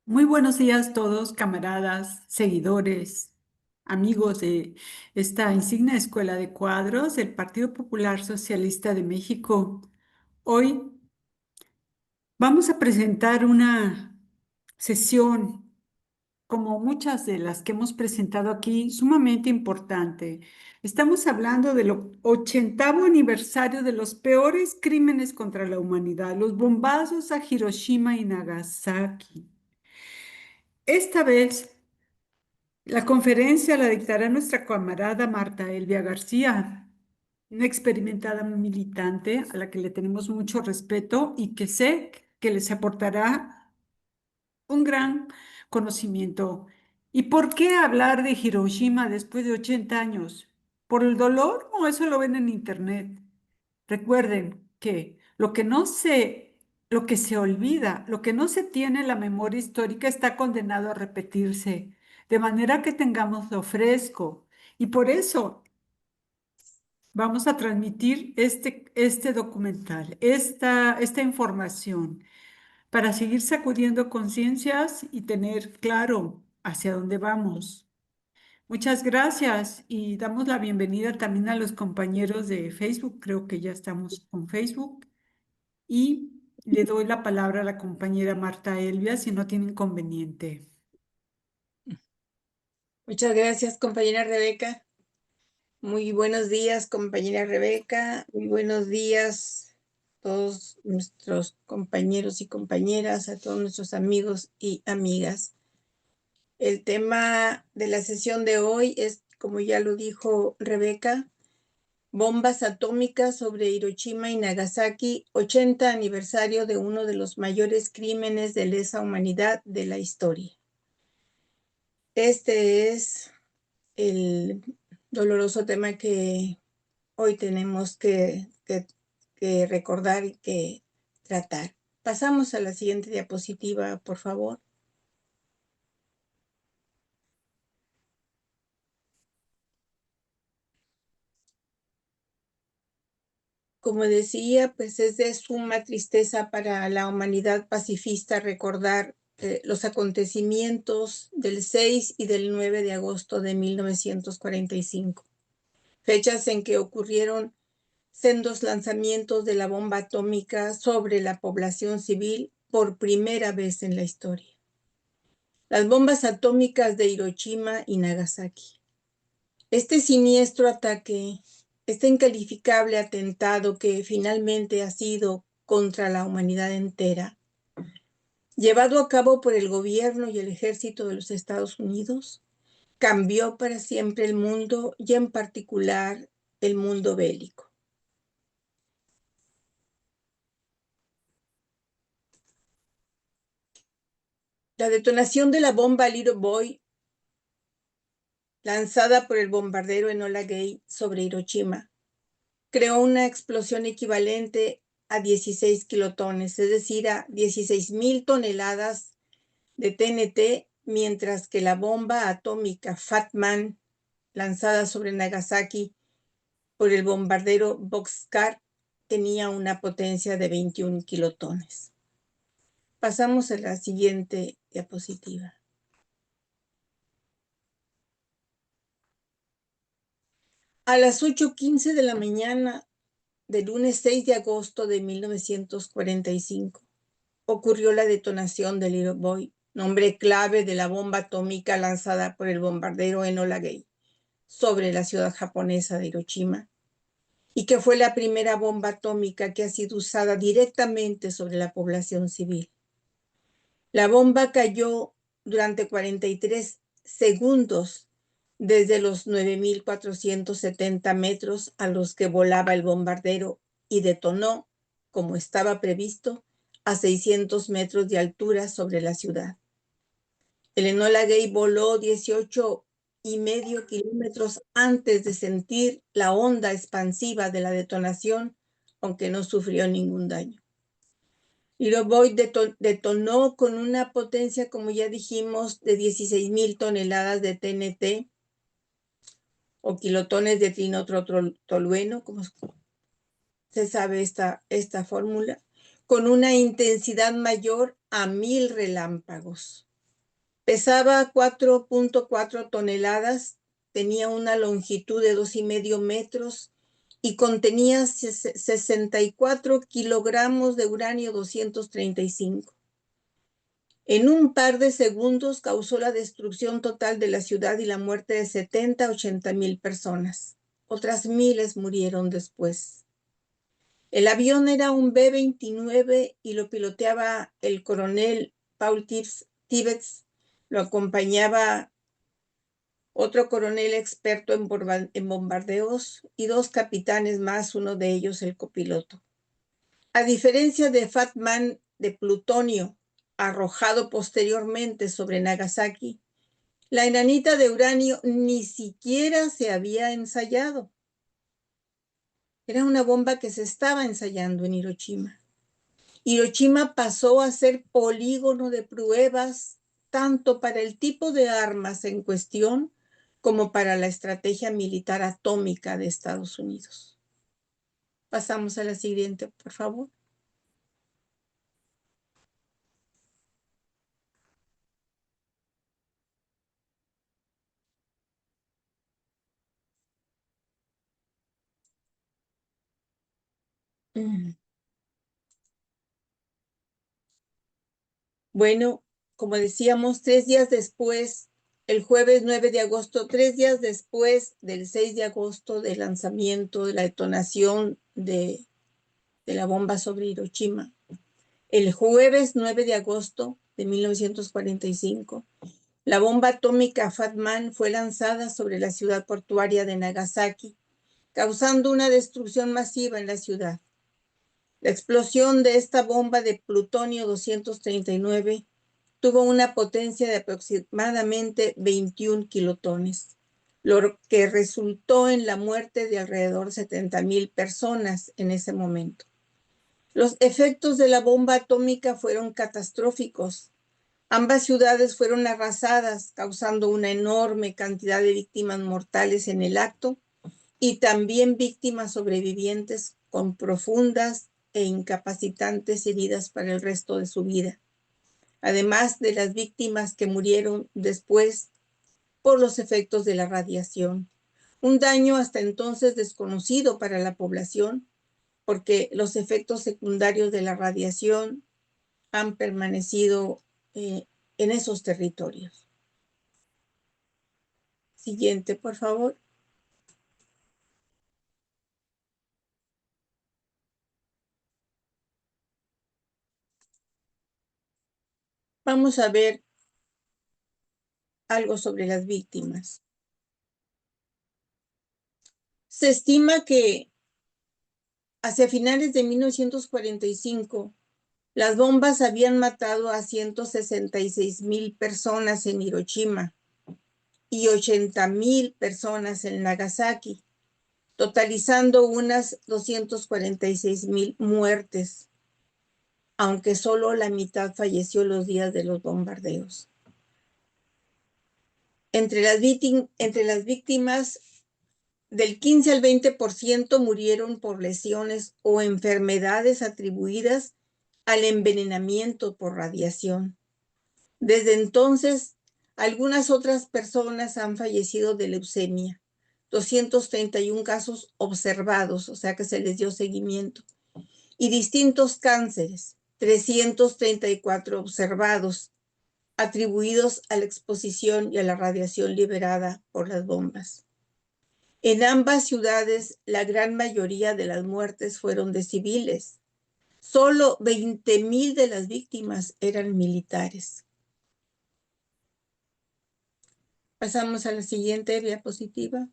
Muy buenos días todos, camaradas, seguidores, amigos de esta insignia Escuela de Cuadros del Partido Popular Socialista de México. Hoy vamos a presentar una sesión, como muchas de las que hemos presentado aquí, sumamente importante. Estamos hablando del 80º aniversario de los peores crímenes contra la humanidad, los bombazos a Hiroshima y Nagasaki. Esta vez la conferencia la dictará nuestra camarada Marta Elvia García, una experimentada militante a la que le tenemos mucho respeto y que sé que les aportará un gran conocimiento. ¿Y por qué hablar de Hiroshima después de 80 años? ¿Por el dolor o eso lo ven en internet? Recuerden que lo que se olvida, lo que no se tiene en la memoria histórica está condenado a repetirse, de manera que tengámoslo fresco. Y por eso vamos a transmitir este documental, esta información, para seguir sacudiendo conciencias y tener claro hacia dónde vamos. Muchas gracias y damos la bienvenida también a los compañeros de Facebook. Creo que ya estamos con Facebook. Y le doy la palabra a la compañera Marta Elvia si no tiene inconveniente. Muchas gracias, compañera Rebeca. Muy buenos días, compañera Rebeca. Muy buenos días a todos nuestros compañeros y compañeras, a todos nuestros amigos y amigas. El tema de la sesión de hoy es, como ya lo dijo Rebeca, bombas atómicas sobre Hiroshima y Nagasaki, 80 aniversario de uno de los mayores crímenes de lesa humanidad de la historia. Este es el doloroso tema que hoy tenemos que recordar y que tratar. Pasamos a la siguiente diapositiva, por favor. Como decía, pues es de suma tristeza para la humanidad pacifista recordar los acontecimientos del 6 y del 9 de agosto de 1945, fechas en que ocurrieron sendos lanzamientos de la bomba atómica sobre la población civil por primera vez en la historia. Las bombas atómicas de Hiroshima y Nagasaki. Este siniestro ataque, este incalificable atentado que finalmente ha sido contra la humanidad entera, llevado a cabo por el gobierno y el ejército de los Estados Unidos, cambió para siempre el mundo y en particular el mundo bélico. La detonación de la bomba Little Boy, lanzada por el bombardero Enola Gay sobre Hiroshima, creó una explosión equivalente a 16 kilotones, es decir, a 16,000 toneladas de TNT, mientras que la bomba atómica Fat Man, lanzada sobre Nagasaki por el bombardero Bockscar, tenía una potencia de 21 kilotones. Pasamos a la siguiente diapositiva. A las 8:15 de la mañana del lunes 6 de agosto de 1945, ocurrió la detonación del Little Boy, nombre clave de la bomba atómica lanzada por el bombardero Enola Gay sobre la ciudad japonesa de Hiroshima, y que fue la primera bomba atómica que ha sido usada directamente sobre la población civil. La bomba cayó durante 43 segundos desde los 9,470 metros a los que volaba el bombardero y detonó, como estaba previsto, a 600 metros de altura sobre la ciudad. El Enola Gay voló 18,5 kilómetros antes de sentir la onda expansiva de la detonación, aunque no sufrió ningún daño. Little Boy detonó con una potencia, como ya dijimos, de 16,000 toneladas de TNT o kilotones de trinitrotolueno, como se sabe esta fórmula, con una intensidad mayor a 1,000 relámpagos. Pesaba 4.4 toneladas, tenía una longitud de 2,5 metros y contenía 64 kilogramos de uranio 235. En un par de segundos causó la destrucción total de la ciudad y la muerte de 70 a 80 mil personas. Otras miles murieron después. El avión era un B-29 y lo piloteaba el coronel Paul Tibbets. Lo acompañaba otro coronel experto en bombardeos y dos capitanes más, uno de ellos el copiloto. A diferencia de Fat Man de plutonio arrojado posteriormente sobre Nagasaki, la enanita de uranio ni siquiera se había ensayado. Era una bomba que se estaba ensayando en Hiroshima. Hiroshima pasó a ser polígono de pruebas tanto para el tipo de armas en cuestión como para la estrategia militar atómica de Estados Unidos. Pasamos a la siguiente, por favor. Bueno, como decíamos, 3 días después, el jueves 9 de agosto, 3 días después del 6 de agosto del lanzamiento, de la detonación de la bomba sobre Hiroshima, el jueves 9 de agosto de 1945, la bomba atómica Fat Man fue lanzada sobre la ciudad portuaria de Nagasaki, causando una destrucción masiva en la ciudad. La explosión de esta bomba de plutonio 239 tuvo una potencia de aproximadamente 21 kilotones, lo que resultó en la muerte de alrededor de 70,000 personas en ese momento. Los efectos de la bomba atómica fueron catastróficos. Ambas ciudades fueron arrasadas, causando una enorme cantidad de víctimas mortales en el acto y también víctimas sobrevivientes con profundas e incapacitantes heridas para el resto de su vida, además de las víctimas que murieron después por los efectos de la radiación. Un daño hasta entonces desconocido para la población, porque los efectos secundarios de la radiación han permanecido en esos territorios. Siguiente, por favor. Vamos a ver algo sobre las víctimas. Se estima que hacia finales de 1945, las bombas habían matado a 166,000 personas en Hiroshima y 80,000 personas en Nagasaki, totalizando unas 246,000 muertes, aunque solo la mitad falleció los días de los bombardeos. Entre las víctimas, del 15 al 20% murieron por lesiones o enfermedades atribuidas al envenenamiento por radiación. Desde entonces, algunas otras personas han fallecido de leucemia, 231 casos observados, o sea que se les dio seguimiento, y distintos cánceres, 334 observados, atribuidos a la exposición y a la radiación liberada por las bombas. En ambas ciudades, la gran mayoría de las muertes fueron de civiles. Solo 20,000 de las víctimas eran militares. Pasamos a la siguiente diapositiva.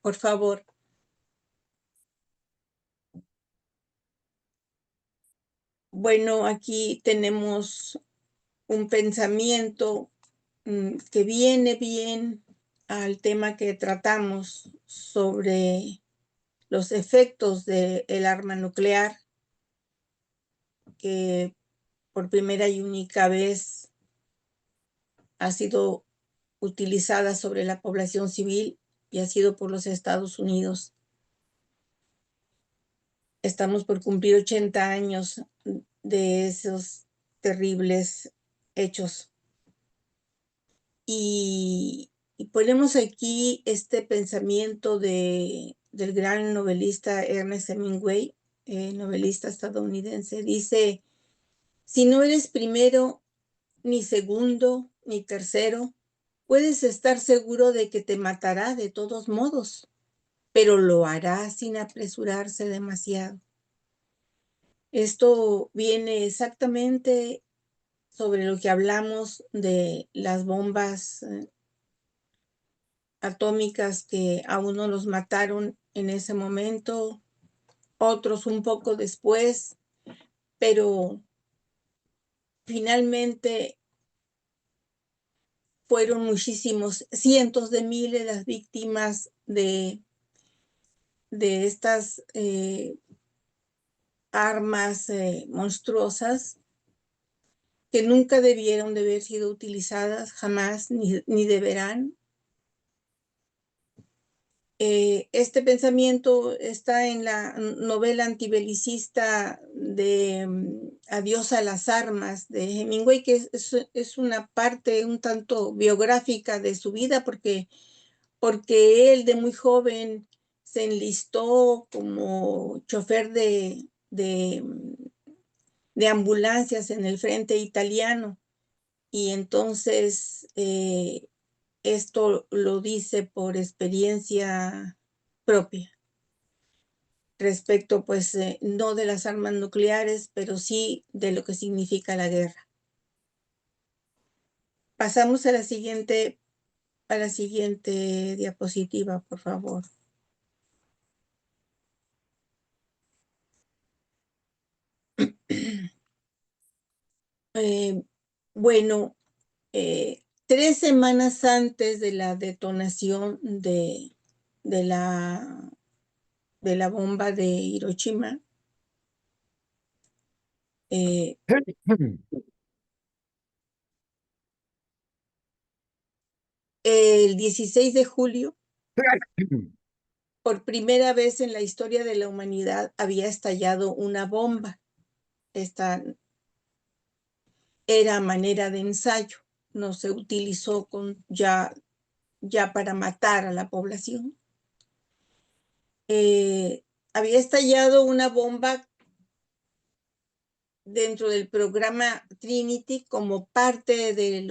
Por favor. Bueno, aquí tenemos un pensamiento que viene bien al tema que tratamos sobre los efectos del arma nuclear, que por primera y única vez ha sido utilizada sobre la población civil y ha sido por los Estados Unidos. Estamos por cumplir 80 años de esos terribles hechos. Y ponemos aquí este pensamiento del gran novelista Ernest Hemingway, novelista estadounidense. Dice: si no eres primero, ni segundo, ni tercero, puedes estar seguro de que te matará de todos modos, pero lo hará sin apresurarse demasiado. Esto viene exactamente sobre lo que hablamos de las bombas atómicas, que a uno los mataron en ese momento, otros un poco después, pero finalmente fueron muchísimos, cientos de miles las víctimas de estas armas monstruosas, que nunca debieron de haber sido utilizadas, jamás, ni deberán. Este pensamiento está en la novela antibelicista de Adiós a las armas de Hemingway, que es una parte un tanto biográfica de su vida, porque él de muy joven se enlistó como chofer de ambulancias en el frente italiano, y entonces esto lo dice por experiencia propia respecto, pues, no de las armas nucleares, pero sí de lo que significa la guerra. Pasamos a la siguiente diapositiva, por favor. Bueno, 3 semanas antes de la detonación de la, de la bomba de Hiroshima, el 16 de julio, por primera vez en la historia de la humanidad, había estallado una bomba. Esta era manera de ensayo, no se utilizó ya para matar a la población. Había estallado una bomba dentro del programa Trinity como parte de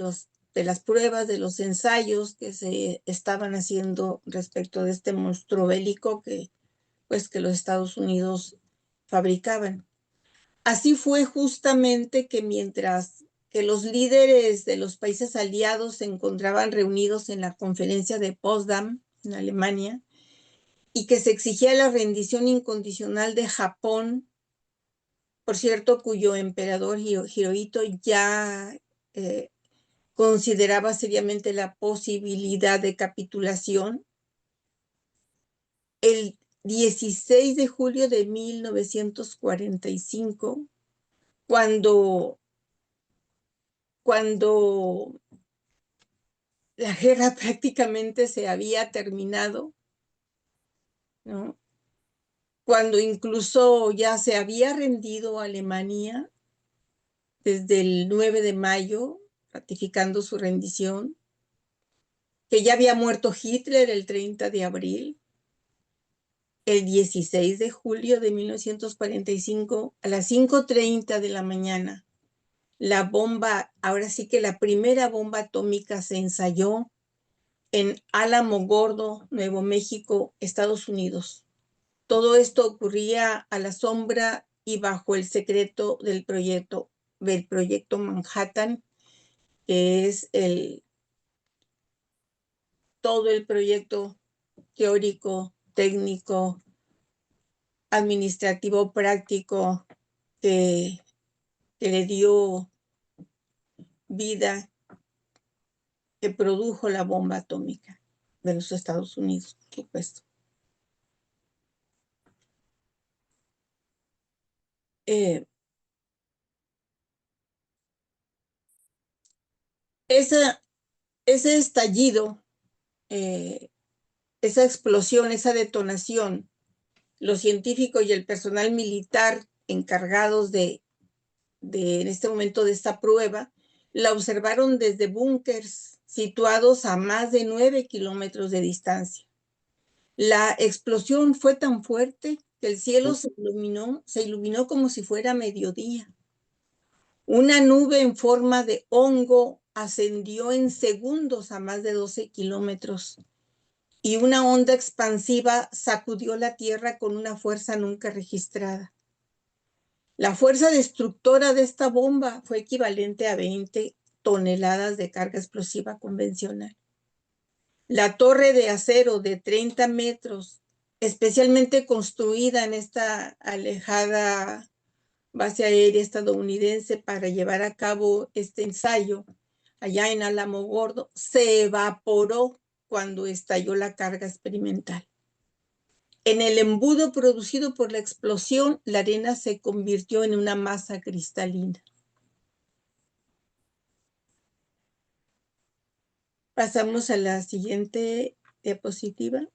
las pruebas, de los ensayos que se estaban haciendo respecto de este monstruo bélico que los Estados Unidos fabricaban. Así fue justamente que mientras que los líderes de los países aliados se encontraban reunidos en la conferencia de Potsdam, en Alemania, y que se exigía la rendición incondicional de Japón, por cierto, cuyo emperador Hirohito ya consideraba seriamente la posibilidad de capitulación, el 16 de julio de 1945, cuando la guerra prácticamente se había terminado, ¿no? Cuando incluso ya se había rendido Alemania desde el 9 de mayo, ratificando su rendición, que ya había muerto Hitler el 30 de abril, el 16 de julio de 1945, a las 5:30 de la mañana, la bomba, ahora sí que la primera bomba atómica se ensayó en Álamo Gordo, Nuevo México, Estados Unidos. Todo esto ocurría a la sombra y bajo el secreto del proyecto Manhattan, que es todo el proyecto teórico, técnico, administrativo, práctico, que le dio vida, que produjo la bomba atómica de los Estados Unidos, por supuesto. Ese estallido, esa explosión, esa detonación, los científicos y el personal militar encargados de en este momento de esta prueba, la observaron desde búnkers situados a más de 9 kilómetros de distancia. La explosión fue tan fuerte que el cielo se iluminó como si fuera mediodía. Una nube en forma de hongo ascendió en segundos a más de 12 kilómetros y una onda expansiva sacudió la tierra con una fuerza nunca registrada. La fuerza destructora de esta bomba fue equivalente a 20 toneladas de carga explosiva convencional. La torre de acero de 30 metros, especialmente construida en esta alejada base aérea estadounidense para llevar a cabo este ensayo allá en Alamogordo, se evaporó cuando estalló la carga experimental. En el embudo producido por la explosión, la arena se convirtió en una masa cristalina. Pasamos a la siguiente diapositiva.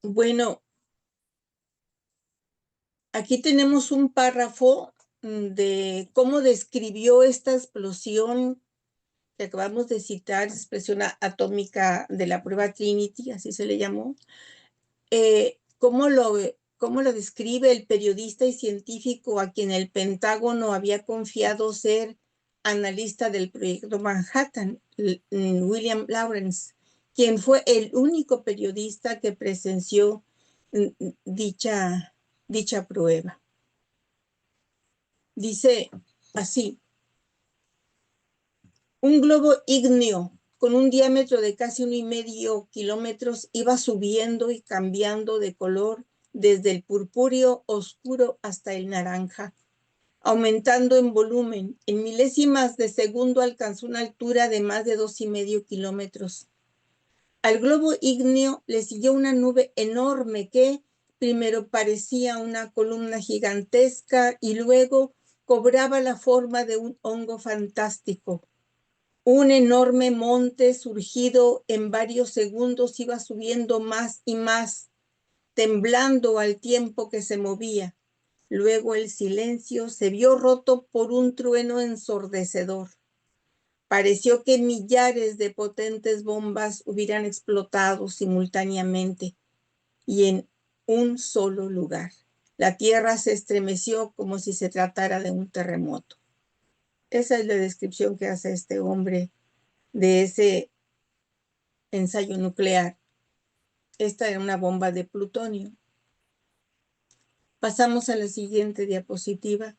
Bueno, aquí tenemos un párrafo de cómo describió esta explosión que acabamos de citar, expresión atómica de la prueba Trinity, así se le llamó. ¿Cómo lo describe el periodista y científico a quien el Pentágono había confiado ser analista del proyecto Manhattan, William Lawrence, quien fue el único periodista que presenció dicha prueba? Dice así: un globo ígneo con un diámetro de casi 1,5 kilómetros iba subiendo y cambiando de color desde el purpúreo oscuro hasta el naranja, aumentando en volumen. En milésimas de segundo alcanzó una altura de más de 2,5 kilómetros. Al globo ígneo le siguió una nube enorme que primero parecía una columna gigantesca y luego cobraba la forma de un hongo fantástico. Un enorme monte surgido en varios segundos iba subiendo más y más, temblando al tiempo que se movía. Luego el silencio se vio roto por un trueno ensordecedor. Pareció que millares de potentes bombas hubieran explotado simultáneamente y en un solo lugar. La tierra se estremeció como si se tratara de un terremoto. Esa es la descripción que hace este hombre de ese ensayo nuclear. Esta era una bomba de plutonio. Pasamos a la siguiente diapositiva.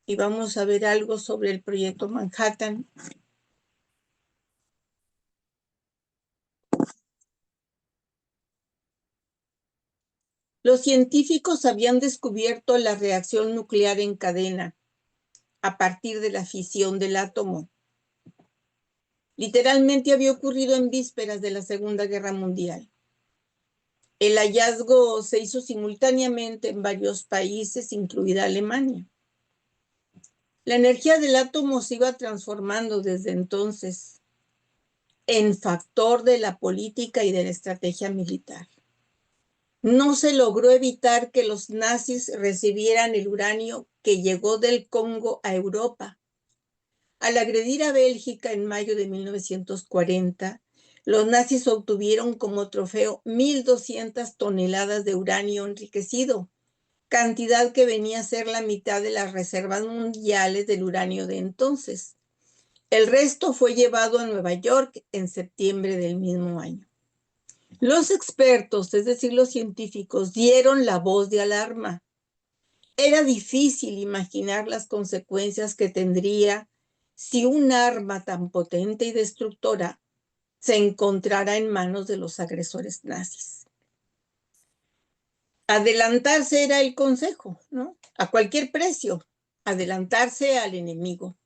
Y vamos a ver algo sobre el proyecto Manhattan. Los científicos habían descubierto la reacción nuclear en cadena a partir de la fisión del átomo. Literalmente había ocurrido en vísperas de la Segunda Guerra Mundial. El hallazgo se hizo simultáneamente en varios países, incluida Alemania. La energía del átomo se iba transformando desde entonces en factor de la política y de la estrategia militar. No se logró evitar que los nazis recibieran el uranio que llegó del Congo a Europa. Al agredir a Bélgica en mayo de 1940, los nazis obtuvieron como trofeo 1,200 toneladas de uranio enriquecido, cantidad que venía a ser la mitad de las reservas mundiales del uranio de entonces. El resto fue llevado a Nueva York en septiembre del mismo año. Los expertos, es decir, los científicos, dieron la voz de alarma. Era difícil imaginar las consecuencias que tendría si un arma tan potente y destructora se encontrara en manos de los agresores nazis. Adelantarse era el consejo, ¿no? A cualquier precio, adelantarse al enemigo.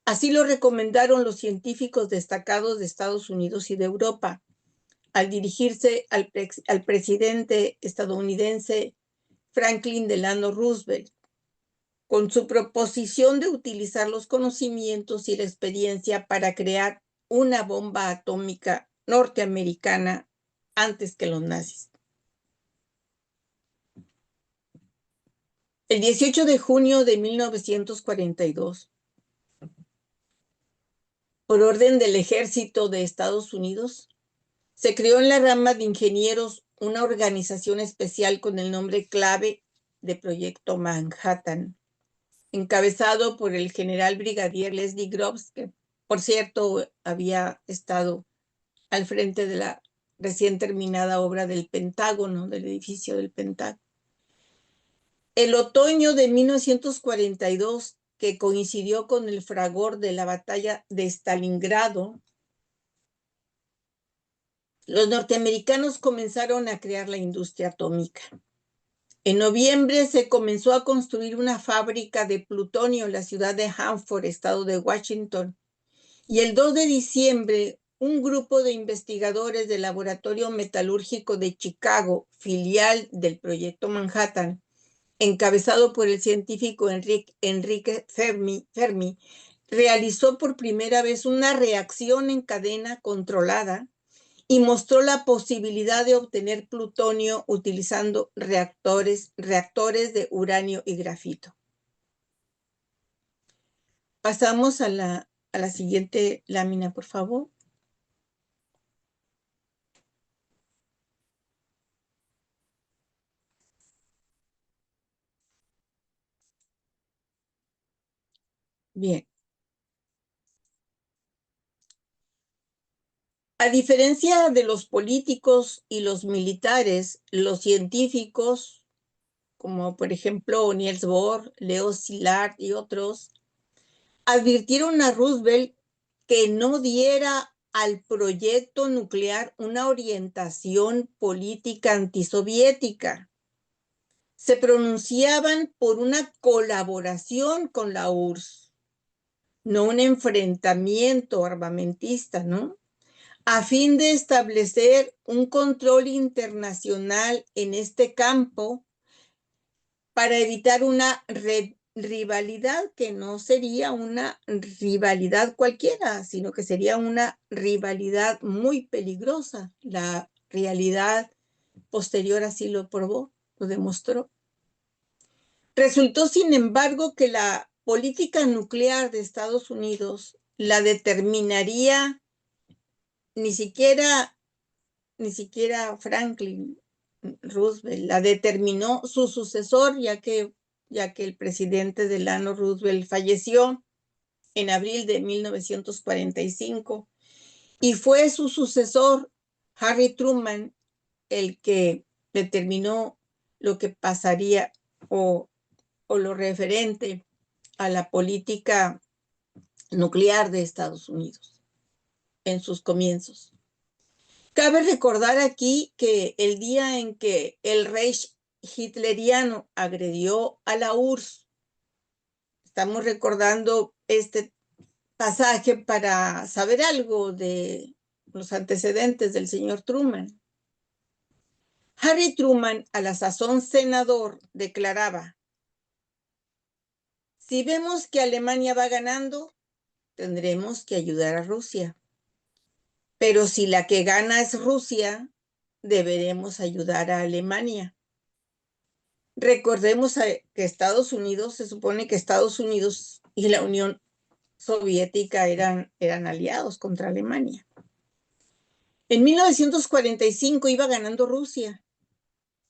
Así lo recomendaron los científicos destacados de Estados Unidos y de Europa, al dirigirse al presidente estadounidense Franklin Delano Roosevelt, con su proposición de utilizar los conocimientos y la experiencia para crear una bomba atómica norteamericana antes que los nazis. El 18 de junio de 1942, por orden del Ejército de Estados Unidos, se creó en la rama de ingenieros una organización especial con el nombre clave de Proyecto Manhattan, encabezado por el general brigadier Leslie Groves, que por cierto había estado al frente de la recién terminada obra del Pentágono, del edificio del Pentágono. El otoño de 1942, que coincidió con el fragor de la batalla de Stalingrado, los norteamericanos comenzaron a crear la industria atómica. En noviembre se comenzó a construir una fábrica de plutonio en la ciudad de Hanford, estado de Washington, y el 2 de diciembre un grupo de investigadores del Laboratorio Metalúrgico de Chicago, filial del Proyecto Manhattan, encabezado por el científico Enrique Fermi, realizó por primera vez una reacción en cadena controlada y mostró la posibilidad de obtener plutonio utilizando reactores de uranio y grafito. Pasamos a la siguiente lámina, por favor. Bien. A diferencia de los políticos y los militares, los científicos, como por ejemplo Niels Bohr, Leo Szilard y otros, advirtieron a Roosevelt que no diera al proyecto nuclear una orientación política antisoviética. Se pronunciaban por una colaboración con la URSS, no un enfrentamiento armamentista, ¿no? A fin de establecer un control internacional en este campo para evitar una rivalidad que no sería una rivalidad cualquiera, sino que sería una rivalidad muy peligrosa. La realidad posterior así lo probó, lo demostró. Resultó, sin embargo, que la política nuclear de Estados Unidos la determinaría ni siquiera Franklin Roosevelt, la determinó su sucesor, ya que el presidente Delano Roosevelt falleció en abril de 1945 y fue su sucesor, Harry Truman, el que determinó lo que pasaría o lo referente a la política nuclear de Estados Unidos en sus comienzos. Cabe recordar aquí que el día en que el Reich hitleriano agredió a la URSS, estamos recordando este pasaje para saber algo de los antecedentes del señor Truman. Harry Truman, a la sazón senador, declaraba: si vemos que Alemania va ganando, tendremos que ayudar a Rusia. Pero si la que gana es Rusia, deberemos ayudar a Alemania. Recordemos que Estados Unidos, se supone que Estados Unidos y la Unión Soviética eran aliados contra Alemania. En 1945 iba ganando Rusia.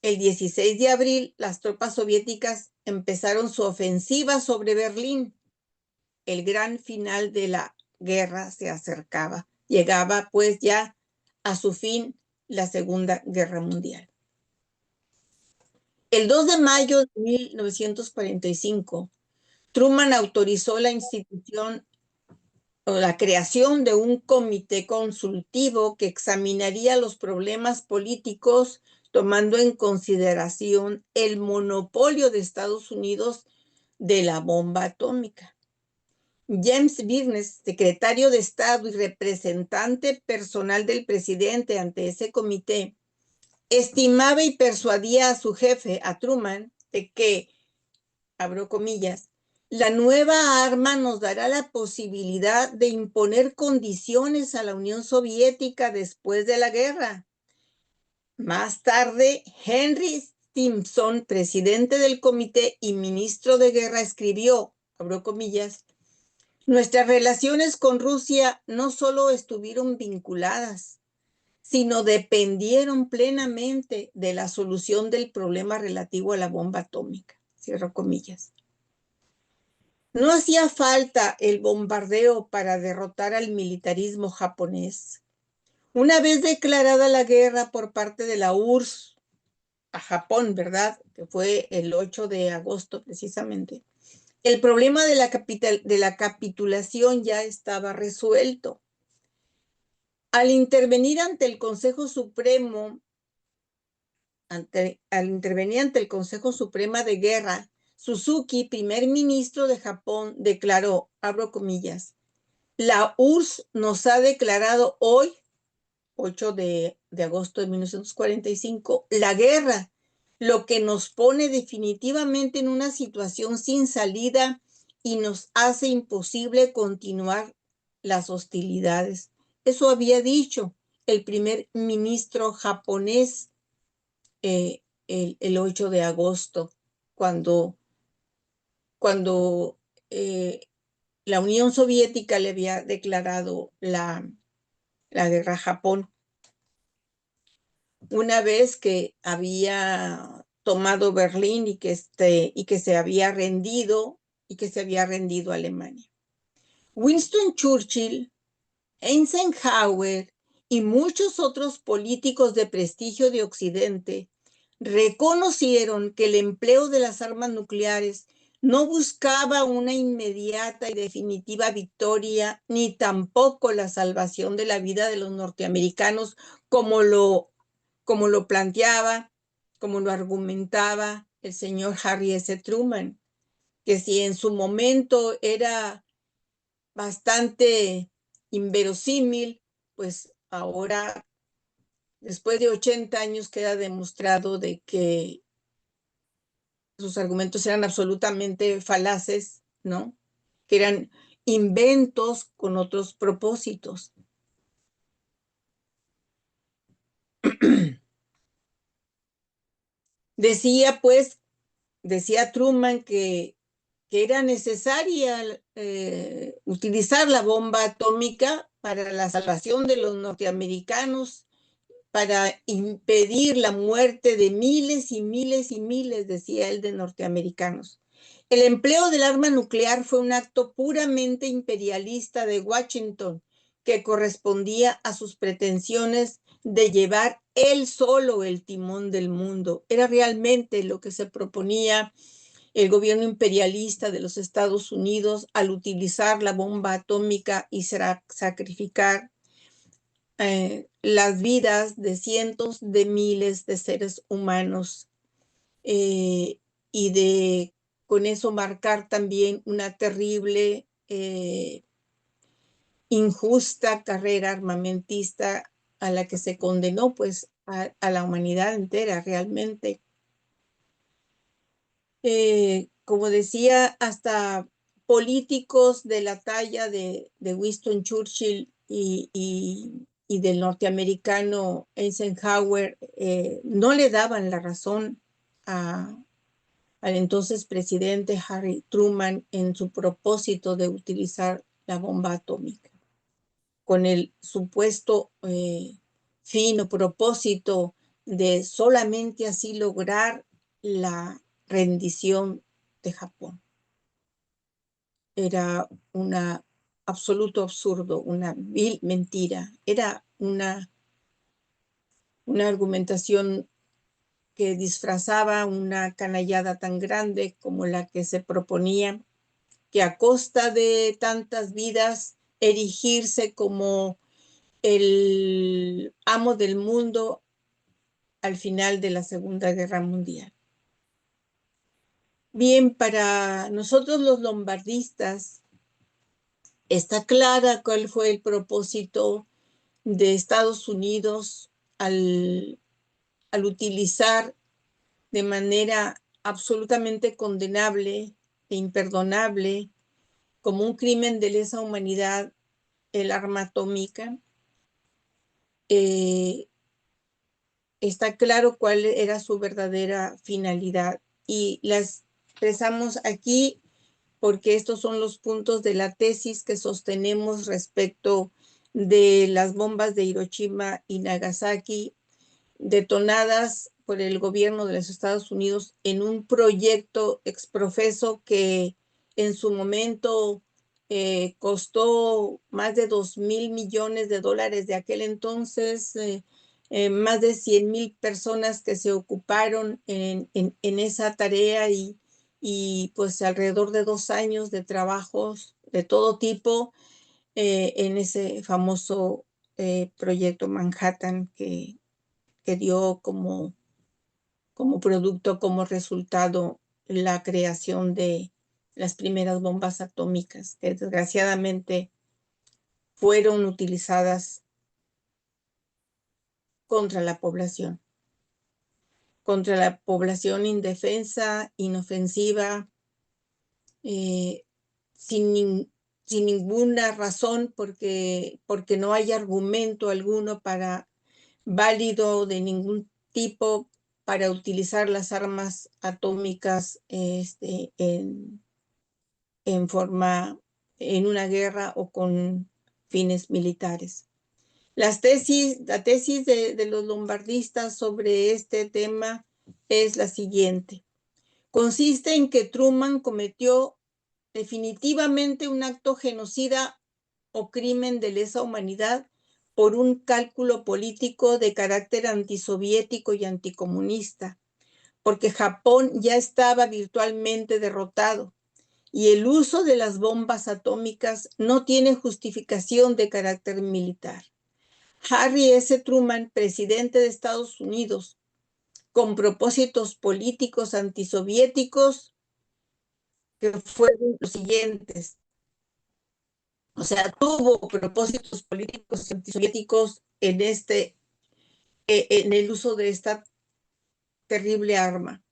El 16 de abril, las tropas soviéticas empezaron su ofensiva sobre Berlín. El gran final de la guerra se acercaba. Llegaba pues ya a su fin la Segunda Guerra Mundial. El 2 de mayo de 1945, Truman autorizó la institución o la creación de un comité consultivo que examinaría los problemas políticos tomando en consideración el monopolio de Estados Unidos de la bomba atómica. James Byrnes, secretario de Estado y representante personal del presidente ante ese comité, estimaba y persuadía a su jefe, a Truman, de que, abro comillas, La nueva arma nos dará la posibilidad de imponer condiciones a la Unión Soviética después de la guerra. Más tarde, Henry Stimson, presidente del comité y ministro de guerra, escribió, abro comillas, nuestras relaciones con Rusia no solo estuvieron vinculadas, sino dependieron plenamente de la solución del problema relativo a la bomba atómica. Cierro comillas. No hacía falta el bombardeo para derrotar al militarismo japonés. Una vez declarada la guerra por parte de la URSS a Japón, ¿verdad? Que fue el 8 de agosto precisamente. El problema de la capitulación ya estaba resuelto. Al intervenir ante el Consejo Supremo, al intervenir ante el Consejo Supremo de Guerra, Suzuki, primer ministro de Japón, declaró, abro comillas, la URSS nos ha declarado hoy, 8 de agosto de 1945, la guerra, lo que nos pone definitivamente en una situación sin salida y nos hace imposible continuar las hostilidades. Eso había dicho el primer ministro japonés el 8 de agosto, cuando la Unión Soviética le había declarado la guerra a Japón. Una vez que había tomado Berlín y que se había rendido a Alemania. Winston Churchill, Eisenhower y muchos otros políticos de prestigio de Occidente reconocieron que el empleo de las armas nucleares no buscaba una inmediata y definitiva victoria, ni tampoco la salvación de la vida de los norteamericanos como lo planteaba, como lo argumentaba el señor Harry S. Truman, que si en su momento era bastante inverosímil, pues ahora, después de 80 años, queda demostrado de que sus argumentos eran absolutamente falaces, ¿no? Que eran inventos con otros propósitos. Decía, pues, decía Truman que era necesaria utilizar la bomba atómica para la salvación de los norteamericanos, para impedir la muerte de miles y miles y miles, decía él, de norteamericanos. El empleo del arma nuclear fue un acto puramente imperialista de Washington que correspondía a sus pretensiones de llevar él solo el timón del mundo. Era realmente lo que se proponía el gobierno imperialista de los Estados Unidos al utilizar la bomba atómica y sacrificar las vidas de cientos de miles de seres humanos y con eso marcar también una terrible, injusta carrera armamentista a la que se condenó pues a la humanidad entera realmente. Como decía, hasta políticos de la talla de Winston Churchill y del norteamericano Eisenhower no le daban la razón al entonces presidente Harry Truman en su propósito de utilizar la bomba atómica, con el supuesto fin o propósito de solamente así lograr la rendición de Japón. Era un absoluto absurdo, una vil mentira. Era una argumentación que disfrazaba una canallada tan grande como la que se proponía, que a costa de tantas vidas erigirse como el amo del mundo al final de la Segunda Guerra Mundial. Bien, para nosotros los lombardistas está clara cuál fue el propósito de Estados Unidos al utilizar de manera absolutamente condenable e imperdonable como un crimen de lesa humanidad el arma atómica. Está claro cuál era su verdadera finalidad y la expresamos aquí porque estos son los puntos de la tesis que sostenemos respecto de las bombas de Hiroshima y Nagasaki detonadas por el gobierno de los Estados Unidos en un proyecto exprofeso que en su momento costó más de 2.000 millones de dólares de aquel entonces, más de 100.000 personas que se ocuparon en esa tarea y pues alrededor de 2 años de trabajos de todo tipo en ese famoso proyecto Manhattan que dio como producto, como resultado, la creación de las primeras bombas atómicas, que desgraciadamente fueron utilizadas contra la población indefensa, inofensiva, eh, sin, sin ninguna razón, porque no hay argumento alguno válido de ningún tipo para utilizar las armas atómicas en una guerra o con fines militares. La tesis de los lombardistas sobre este tema es la siguiente. Consiste en que Truman cometió definitivamente un acto genocida o crimen de lesa humanidad por un cálculo político de carácter antisoviético y anticomunista, porque Japón ya estaba virtualmente derrotado y el uso de las bombas atómicas no tiene justificación de carácter militar. Harry S. Truman, presidente de Estados Unidos, con propósitos políticos antisoviéticos, que fueron los siguientes. O sea, tuvo propósitos políticos antisoviéticos en el uso de esta terrible arma.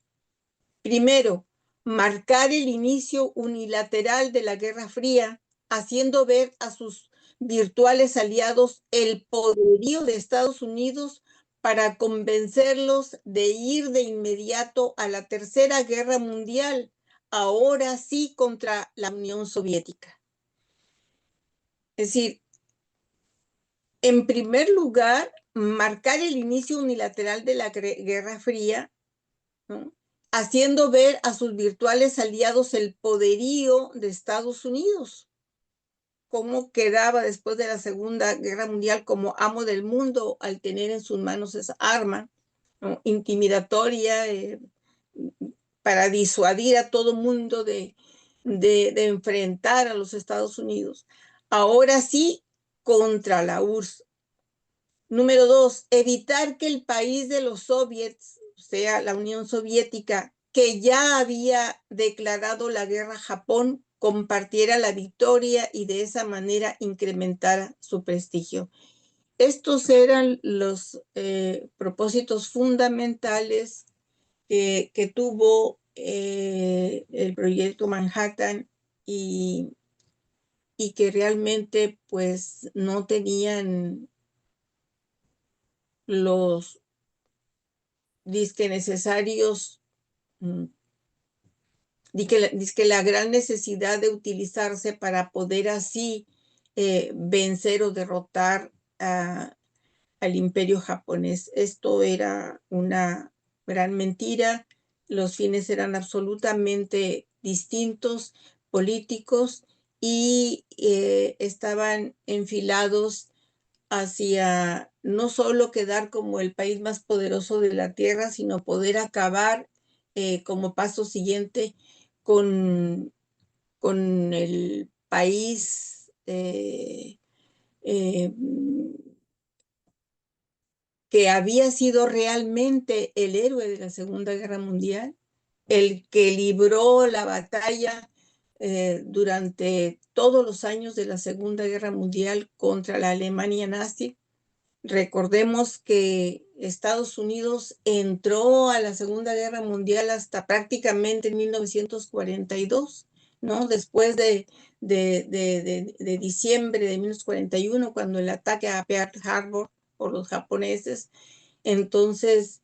Primero, marcar el inicio unilateral de la Guerra Fría, haciendo ver a sus virtuales aliados el poderío de Estados Unidos para convencerlos de ir de inmediato a la Tercera Guerra Mundial, ahora sí contra la Unión Soviética. Es decir, en primer lugar, marcar el inicio unilateral de la Guerra Fría, ¿no?, haciendo ver a sus virtuales aliados el poderío de Estados Unidos, cómo quedaba después de la Segunda Guerra Mundial como amo del mundo al tener en sus manos esa arma, ¿no?, intimidatoria, para disuadir a todo mundo de enfrentar a los Estados Unidos. Ahora sí, contra la URSS. Número 2, evitar que el país de los soviets, o sea, la Unión Soviética, que ya había declarado la guerra a Japón, compartiera la victoria y de esa manera incrementara su prestigio. Estos eran los propósitos fundamentales que tuvo el proyecto Manhattan y que realmente pues no tenían los disque necesarios, disque la gran necesidad de utilizarse para poder así vencer o derrotar al imperio japonés. Esto era una gran mentira. Los fines eran absolutamente distintos, políticos, y estaban enfilados hacia no solo quedar como el país más poderoso de la tierra, sino poder acabar como paso siguiente con, con el país que había sido realmente el héroe de la Segunda Guerra Mundial, el que libró la batalla durante todos los años de la Segunda Guerra Mundial contra la Alemania nazi. Recordemos que Estados Unidos entró a la Segunda Guerra Mundial hasta prácticamente en 1942 ¿no? Después de diciembre de 1941, cuando el ataque a Pearl Harbor por los japoneses. Entonces,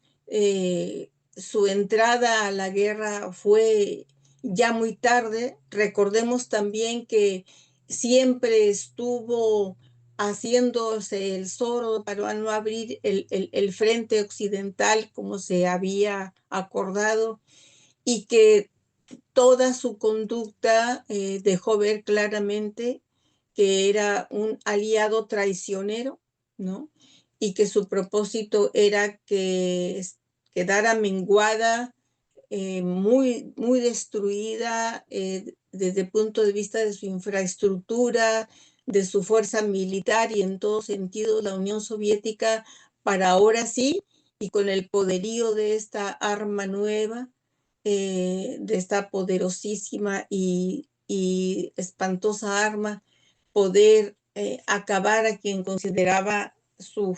su entrada a la guerra fue ya muy tarde. Recordemos también que siempre estuvo haciéndose el zorro para no abrir el frente occidental como se había acordado, y que toda su conducta dejó ver claramente que era un aliado traicionero, ¿no? Y que su propósito era que quedara menguada, muy destruida desde el punto de vista de su infraestructura, de su fuerza militar y en todo sentido la Unión Soviética, para ahora sí, y con el poderío de esta arma nueva, de esta poderosísima y espantosa arma, poder acabar a quien consideraba su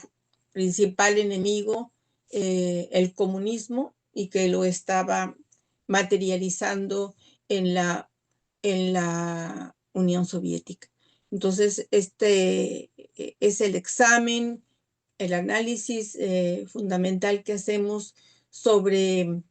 principal enemigo, el comunismo, y que lo estaba materializando en la Unión Soviética. Entonces, este es el examen, el análisis fundamental que hacemos sobre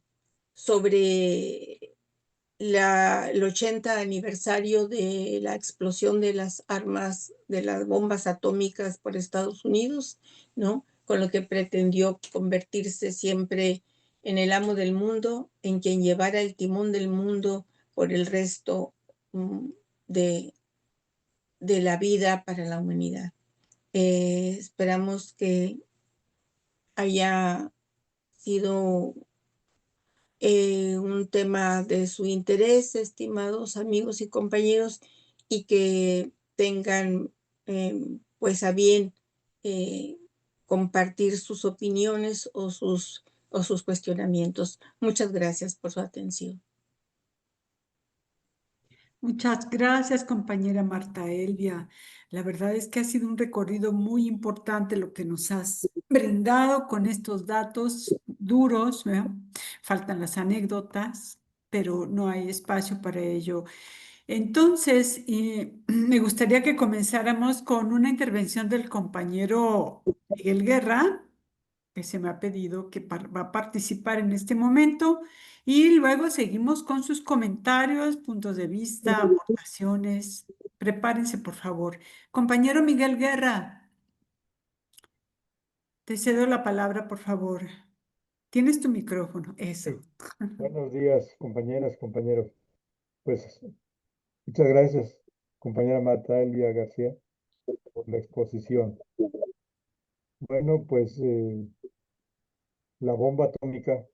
el 80 aniversario de la explosión de las armas, de las bombas atómicas por Estados Unidos, ¿no? Con lo que pretendió convertirse siempre en el amo del mundo, en quien llevara el timón del mundo por el resto de, de la vida para la humanidad. Esperamos que haya sido un tema de su interés, estimados amigos y compañeros, y que tengan pues a bien eh, compartir sus opiniones o sus cuestionamientos. Muchas gracias por su atención. Muchas gracias, compañera Marta Elvia. La verdad es que ha sido un recorrido muy importante lo que nos has brindado con estos datos duros, ¿verdad? Faltan las anécdotas, pero no hay espacio para ello. Entonces, me gustaría que comenzáramos con una intervención del compañero Miguel Guerra, que se me ha pedido que va a participar en este momento, y luego seguimos con sus comentarios, puntos de vista, aportaciones. Prepárense, por favor. Compañero Miguel Guerra, te cedo la palabra, por favor. Tienes tu micrófono, eso. Sí. Buenos días, compañeras, compañeros. Pues muchas gracias, compañera Marta Elvia García, por la exposición. Bueno, pues la bomba atómica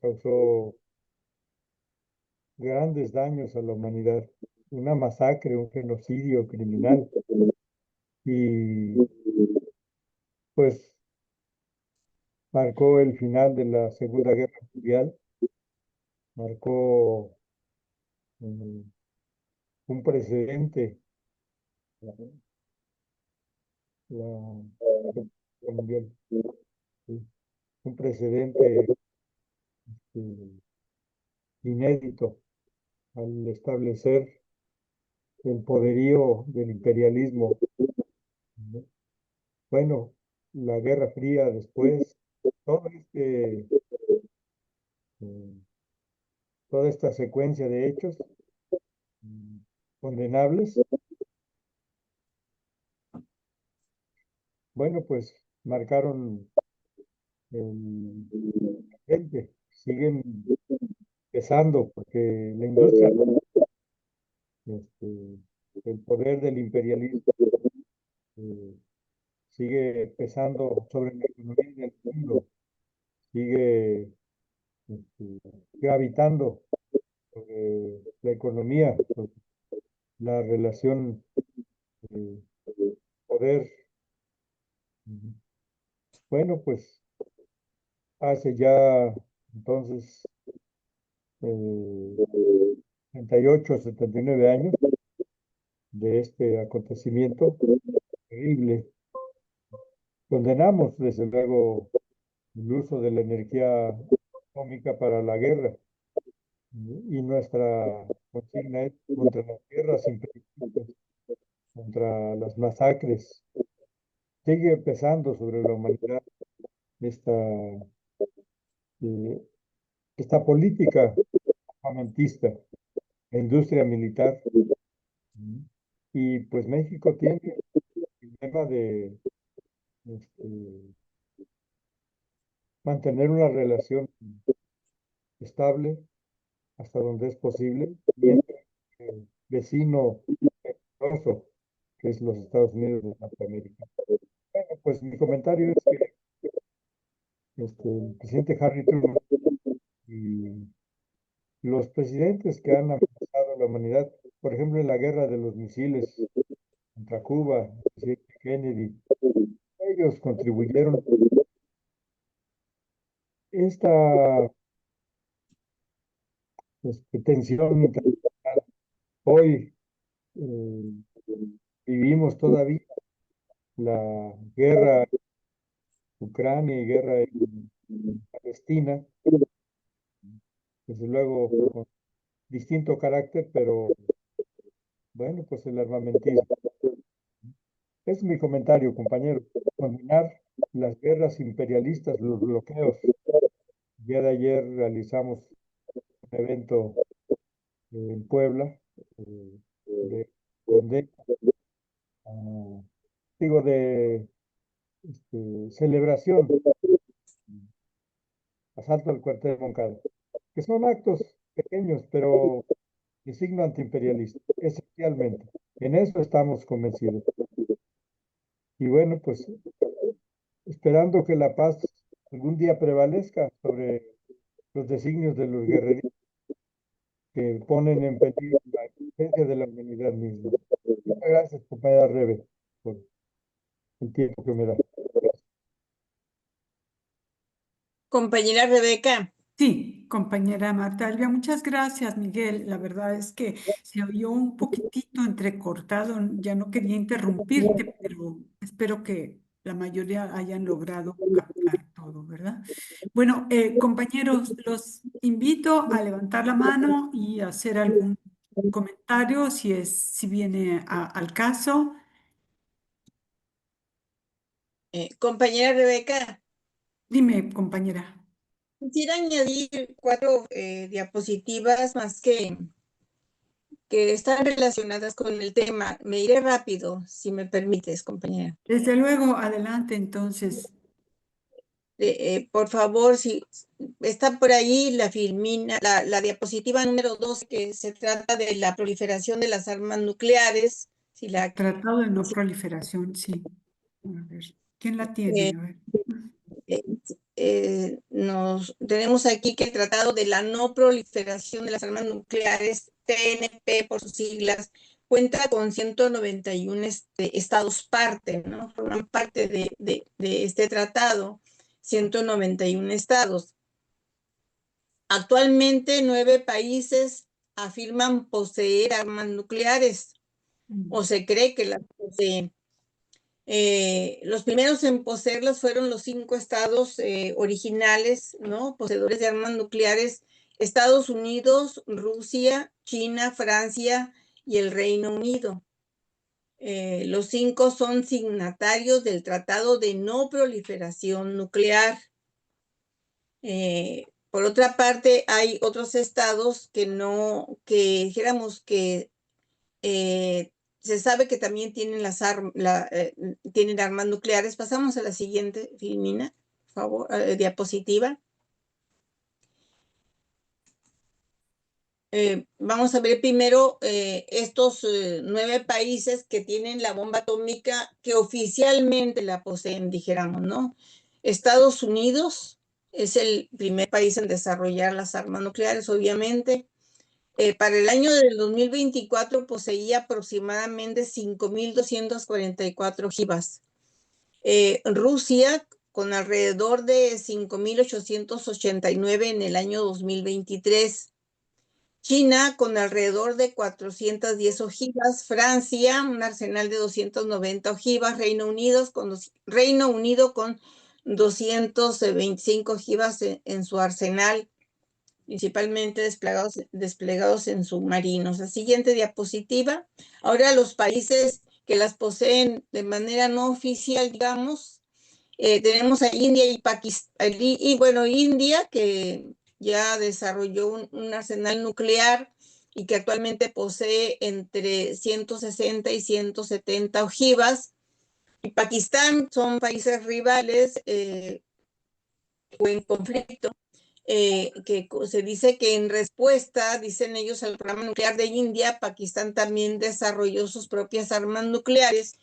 causó grandes daños a la humanidad, una masacre, un genocidio criminal, y pues marcó el final de la Segunda Guerra Mundial, marcó mm, un precedente, la, la Segunda Guerra Mundial, sí, un precedente inédito al establecer el poderío del imperialismo, ¿no? Bueno, la Guerra Fría después, todo eh, toda esta secuencia de hechos mm, condenables, bueno, pues marcaron el presente, siguen pesando, porque la industria, este, el poder del imperialismo eh, sigue pesando sobre la economía del mundo, sigue este, gravitando sobre la economía, sobre la relación de poder. Bueno, pues hace ya entonces 78, 79 años de este acontecimiento terrible. Condenamos, desde luego, el uso de la energía atómica para la guerra, y nuestra consigna es contra las guerras imperialistas, contra las masacres. Sigue pesando sobre la humanidad esta, eh, esta política armamentista, la industria militar. Y pues México tiene el tema de este, mantener una relación estable hasta donde es posible, mientras el vecino peligroso, que es los Estados Unidos de Norteamérica. Bueno, pues mi comentario es que el presidente Harry Truman y los presidentes que han amenazado a la humanidad, por ejemplo, en la guerra de los misiles contra Cuba, el presidente Kennedy, ellos contribuyeron. Esta tensión internacional, hoy eh, vivimos todavía la guerra en Ucrania y guerra en Palestina, desde luego con distinto carácter, pero bueno, pues el armamentismo. Es mi comentario, compañero. Condenar las guerras imperialistas, los bloqueos. El día de ayer realizamos un evento en Puebla de condena, digo, de celebración, asalto al cuartel de Moncada, que son actos pequeños, pero de signo antiimperialista, esencialmente. En eso estamos convencidos. Y bueno, pues esperando que la paz algún día prevalezca sobre los designios de los guerreros que ponen en peligro la existencia de la humanidad misma. Muchas gracias, compañera Rebe, por el tiempo que me da. Compañera Rebeca. Sí, compañera Marta Alvia, muchas gracias, Miguel. La verdad es que se oyó un poquitito entrecortado, ya no quería interrumpirte, pero espero que la mayoría hayan logrado captar todo, ¿verdad? Bueno, compañeros, los invito a levantar la mano y hacer algún comentario si viene al caso. Compañera Rebeca, Dime, compañera. quisiera añadir 4 diapositivas más que están relacionadas con el tema. Me iré rápido, si me permites, compañera. Desde luego, adelante entonces. Por favor, si está por ahí la filmina, la diapositiva número 2, que se trata de la proliferación de las armas nucleares. Si la, Tratado de no si, proliferación, sí. A ver, ¿quién la eh, tiene? A ver. nos tenemos aquí que el Tratado de la No Proliferación de las Armas Nucleares, TNP por sus siglas, cuenta con 191 estados parte, ¿no? Forman parte de este tratado, 191 estados. Actualmente 9 países afirman poseer armas nucleares o se cree que las poseen. Los primeros en poseerlas fueron los 5 estados originales, ¿no? Poseedores de armas nucleares: Estados Unidos, Rusia, China, Francia y el Reino Unido. Los 5 son signatarios del Tratado de No Proliferación Nuclear. Por otra parte, hay otros estados que no, que dijéramos que se sabe que también tienen tienen armas nucleares. Pasamos a la siguiente, Filmina, por favor, diapositiva. Vamos a ver primero estos 9 países que tienen la bomba atómica, que oficialmente la poseen, dijéramos, ¿no? Estados Unidos es el primer país en desarrollar las armas nucleares, obviamente. Para el año del 2024 poseía aproximadamente 5.244 ojivas. Rusia con alrededor de 5.889 en el año 2023. China con alrededor de 410 ojivas. Francia, un arsenal de 290 ojivas. Reino Unido con 225 ojivas en su arsenal. principalmente desplegados en submarinos. La siguiente diapositiva. Ahora los países que las poseen de manera no oficial, digamos, tenemos a India y Pakistán, y bueno, India, que ya desarrolló un arsenal nuclear y que actualmente posee entre 160 y 170 ojivas. Y Pakistán son países rivales o en conflicto, que se dice que en respuesta, dicen ellos, al programa nuclear de India, Pakistán también desarrolló sus propias armas nucleares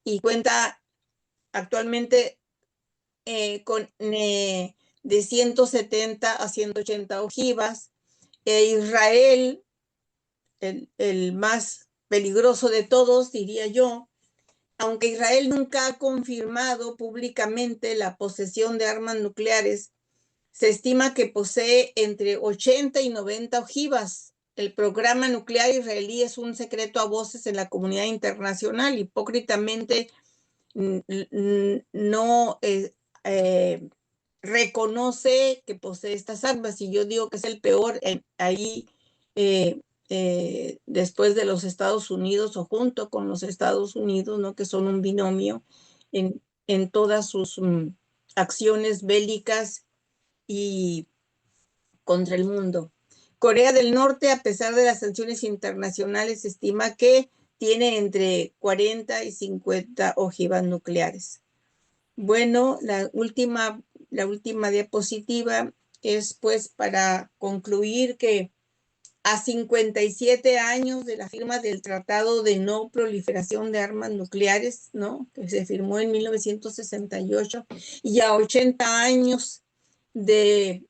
y cuenta actualmente con de 170 a 180 ojivas. Israel, el más peligroso de todos, diría yo, aunque Israel nunca ha confirmado públicamente la posesión de armas nucleares, se estima que posee entre 80 y 90 ojivas. El programa nuclear israelí es un secreto a voces en la comunidad internacional. Hipócritamente no reconoce que posee estas armas, y yo digo que es el peor ahí, después de los Estados Unidos o junto con los Estados Unidos, ¿no? Que son un binomio en todas sus acciones bélicas y contra el mundo. Corea del Norte, a pesar de las sanciones internacionales, se estima que tiene entre 40 y 50 ojivas nucleares. Bueno, la última diapositiva es pues para concluir que a 57 años de la firma del Tratado de No Proliferación de Armas Nucleares, ¿no? Que se firmó en 1968, y a 80 años de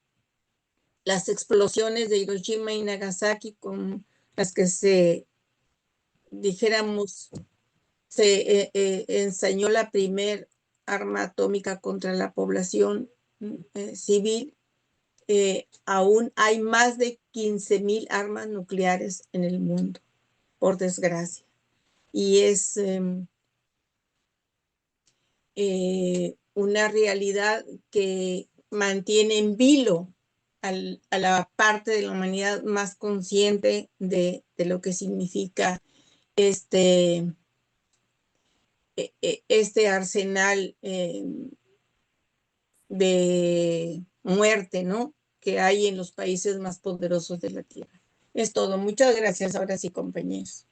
las explosiones de Hiroshima y Nagasaki, con las que dijéramos, se ensañó la primer arma atómica contra la población civil. Aún hay más de 15,000 armas nucleares en el mundo, por desgracia. Y es una realidad que mantiene en vilo a la parte de la humanidad más consciente de lo que significa este arsenal de muerte, ¿no? Que hay en los países más poderosos de la Tierra. Es todo. Muchas gracias. Ahora sí, compañeros.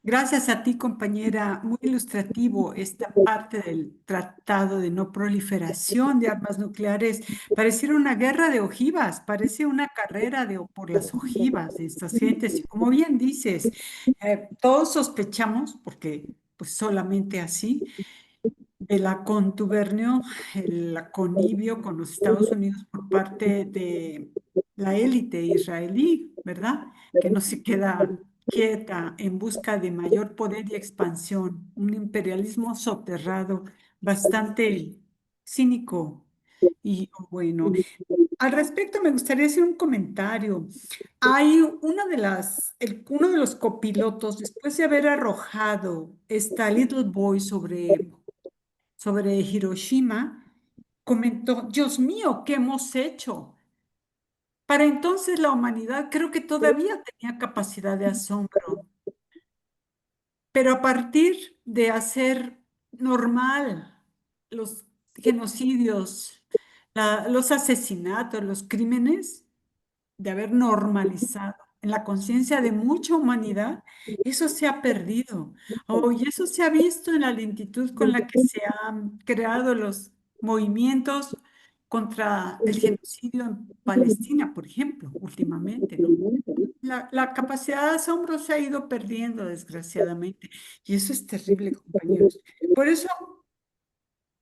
Gracias a ti, compañera. Muy ilustrativo esta parte del Tratado de No Proliferación de Armas Nucleares. Pareciera una guerra de ojivas, parece una carrera por las ojivas de estas gentes. Y como bien dices, todos sospechamos, porque pues solamente así, de la contubernio, el conivio con los Estados Unidos por parte de la élite israelí, ¿verdad? Que no se queda quieta en busca de mayor poder y expansión, un imperialismo soterrado bastante cínico. Y bueno, al respecto me gustaría hacer un comentario. Hay uno de los copilotos, después de haber arrojado esta Little Boy sobre Hiroshima, comentó: Dios mío, ¿qué hemos hecho? Para entonces la humanidad creo que todavía tenía capacidad de asombro, pero a partir de hacer normal los genocidios, los asesinatos, los crímenes, de haber normalizado en la conciencia de mucha humanidad, eso se ha perdido. Y eso se ha visto en la lentitud con la que se han creado los movimientos contra el genocidio en Palestina, por ejemplo, últimamente, ¿no? La capacidad de asombro se ha ido perdiendo, desgraciadamente, y eso es terrible, compañeros. Por eso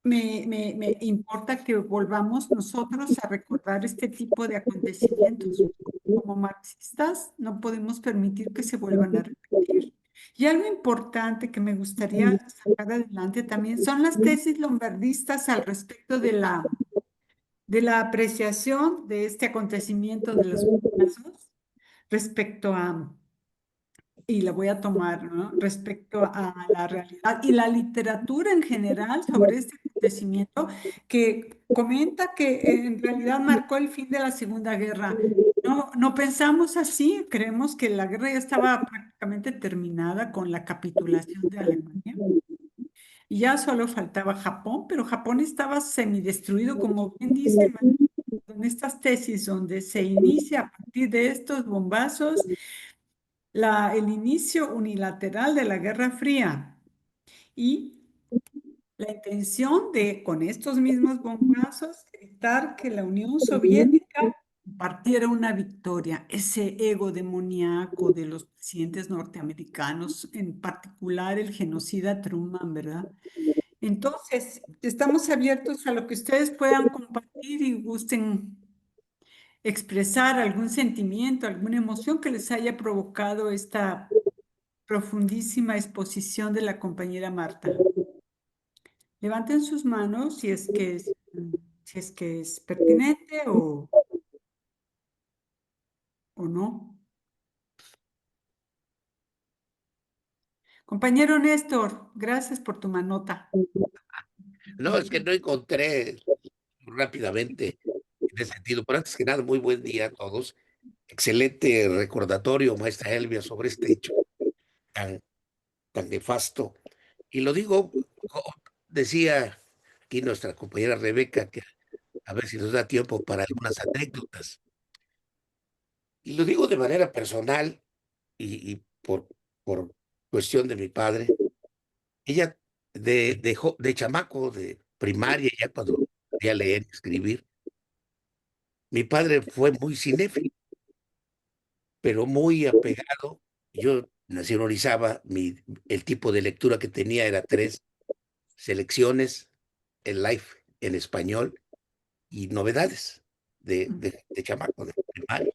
me importa que volvamos nosotros a recordar este tipo de acontecimientos. Como marxistas, no podemos permitir que se vuelvan a repetir. Y algo importante que me gustaría sacar adelante también son las tesis lombardistas al respecto de la apreciación de este acontecimiento de los casos respecto a y la voy a tomar, ¿no? Respecto a la realidad y la literatura en general sobre este acontecimiento que comenta que en realidad marcó el fin de la Segunda Guerra. No, no pensamos así, creemos que la guerra ya estaba prácticamente terminada con la capitulación de Alemania y ya solo faltaba Japón, pero Japón estaba semidestruido, como bien dice en estas tesis donde se inicia a partir de estos bombazos el inicio unilateral de la Guerra Fría y la intención de, con estos mismos bombazos, evitar que la Unión Soviética partiera una victoria, ese ego demoníaco de los presidentes norteamericanos, en particular el genocida Truman, ¿verdad? Entonces, estamos abiertos a lo que ustedes puedan compartir y gusten expresar algún sentimiento, alguna emoción que les haya provocado esta profundísima exposición de la compañera Marta. Levanten sus manos si es que es pertinente o no. Compañero Néstor, gracias por tu manota. No, es que no encontré rápidamente en ese sentido, pero antes que nada, muy buen día a todos. Excelente recordatorio, maestra Elvia, sobre este hecho tan, tan nefasto. Y lo digo, decía aquí nuestra compañera Rebeca, que a ver si nos da tiempo para algunas anécdotas. Y lo digo de manera personal y por cuestión de mi padre. Ella, de chamaco, de primaria, ya cuando podía leer y escribir, mi padre fue muy cinéfilo, pero muy apegado. Yo nací en Orizaba, el tipo de lectura que tenía era tres selecciones, el Life en español y novedades de chamaco, de primaria.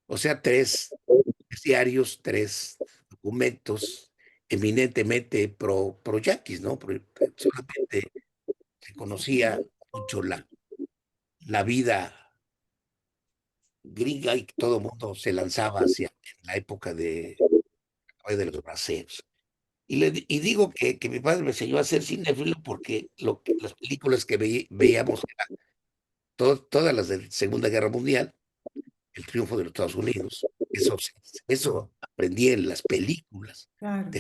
O sea, tres diarios, tres documentos eminentemente pro yaquis, ¿no? Solamente se conocía mucho la vida gringa y todo el mundo se lanzaba hacia la época de los braceros. Y digo que mi padre me enseñó a ser cinéfilo porque las películas que veíamos eran todas las de Segunda Guerra Mundial, el triunfo de los Estados Unidos. Eso aprendí en las películas. Claro.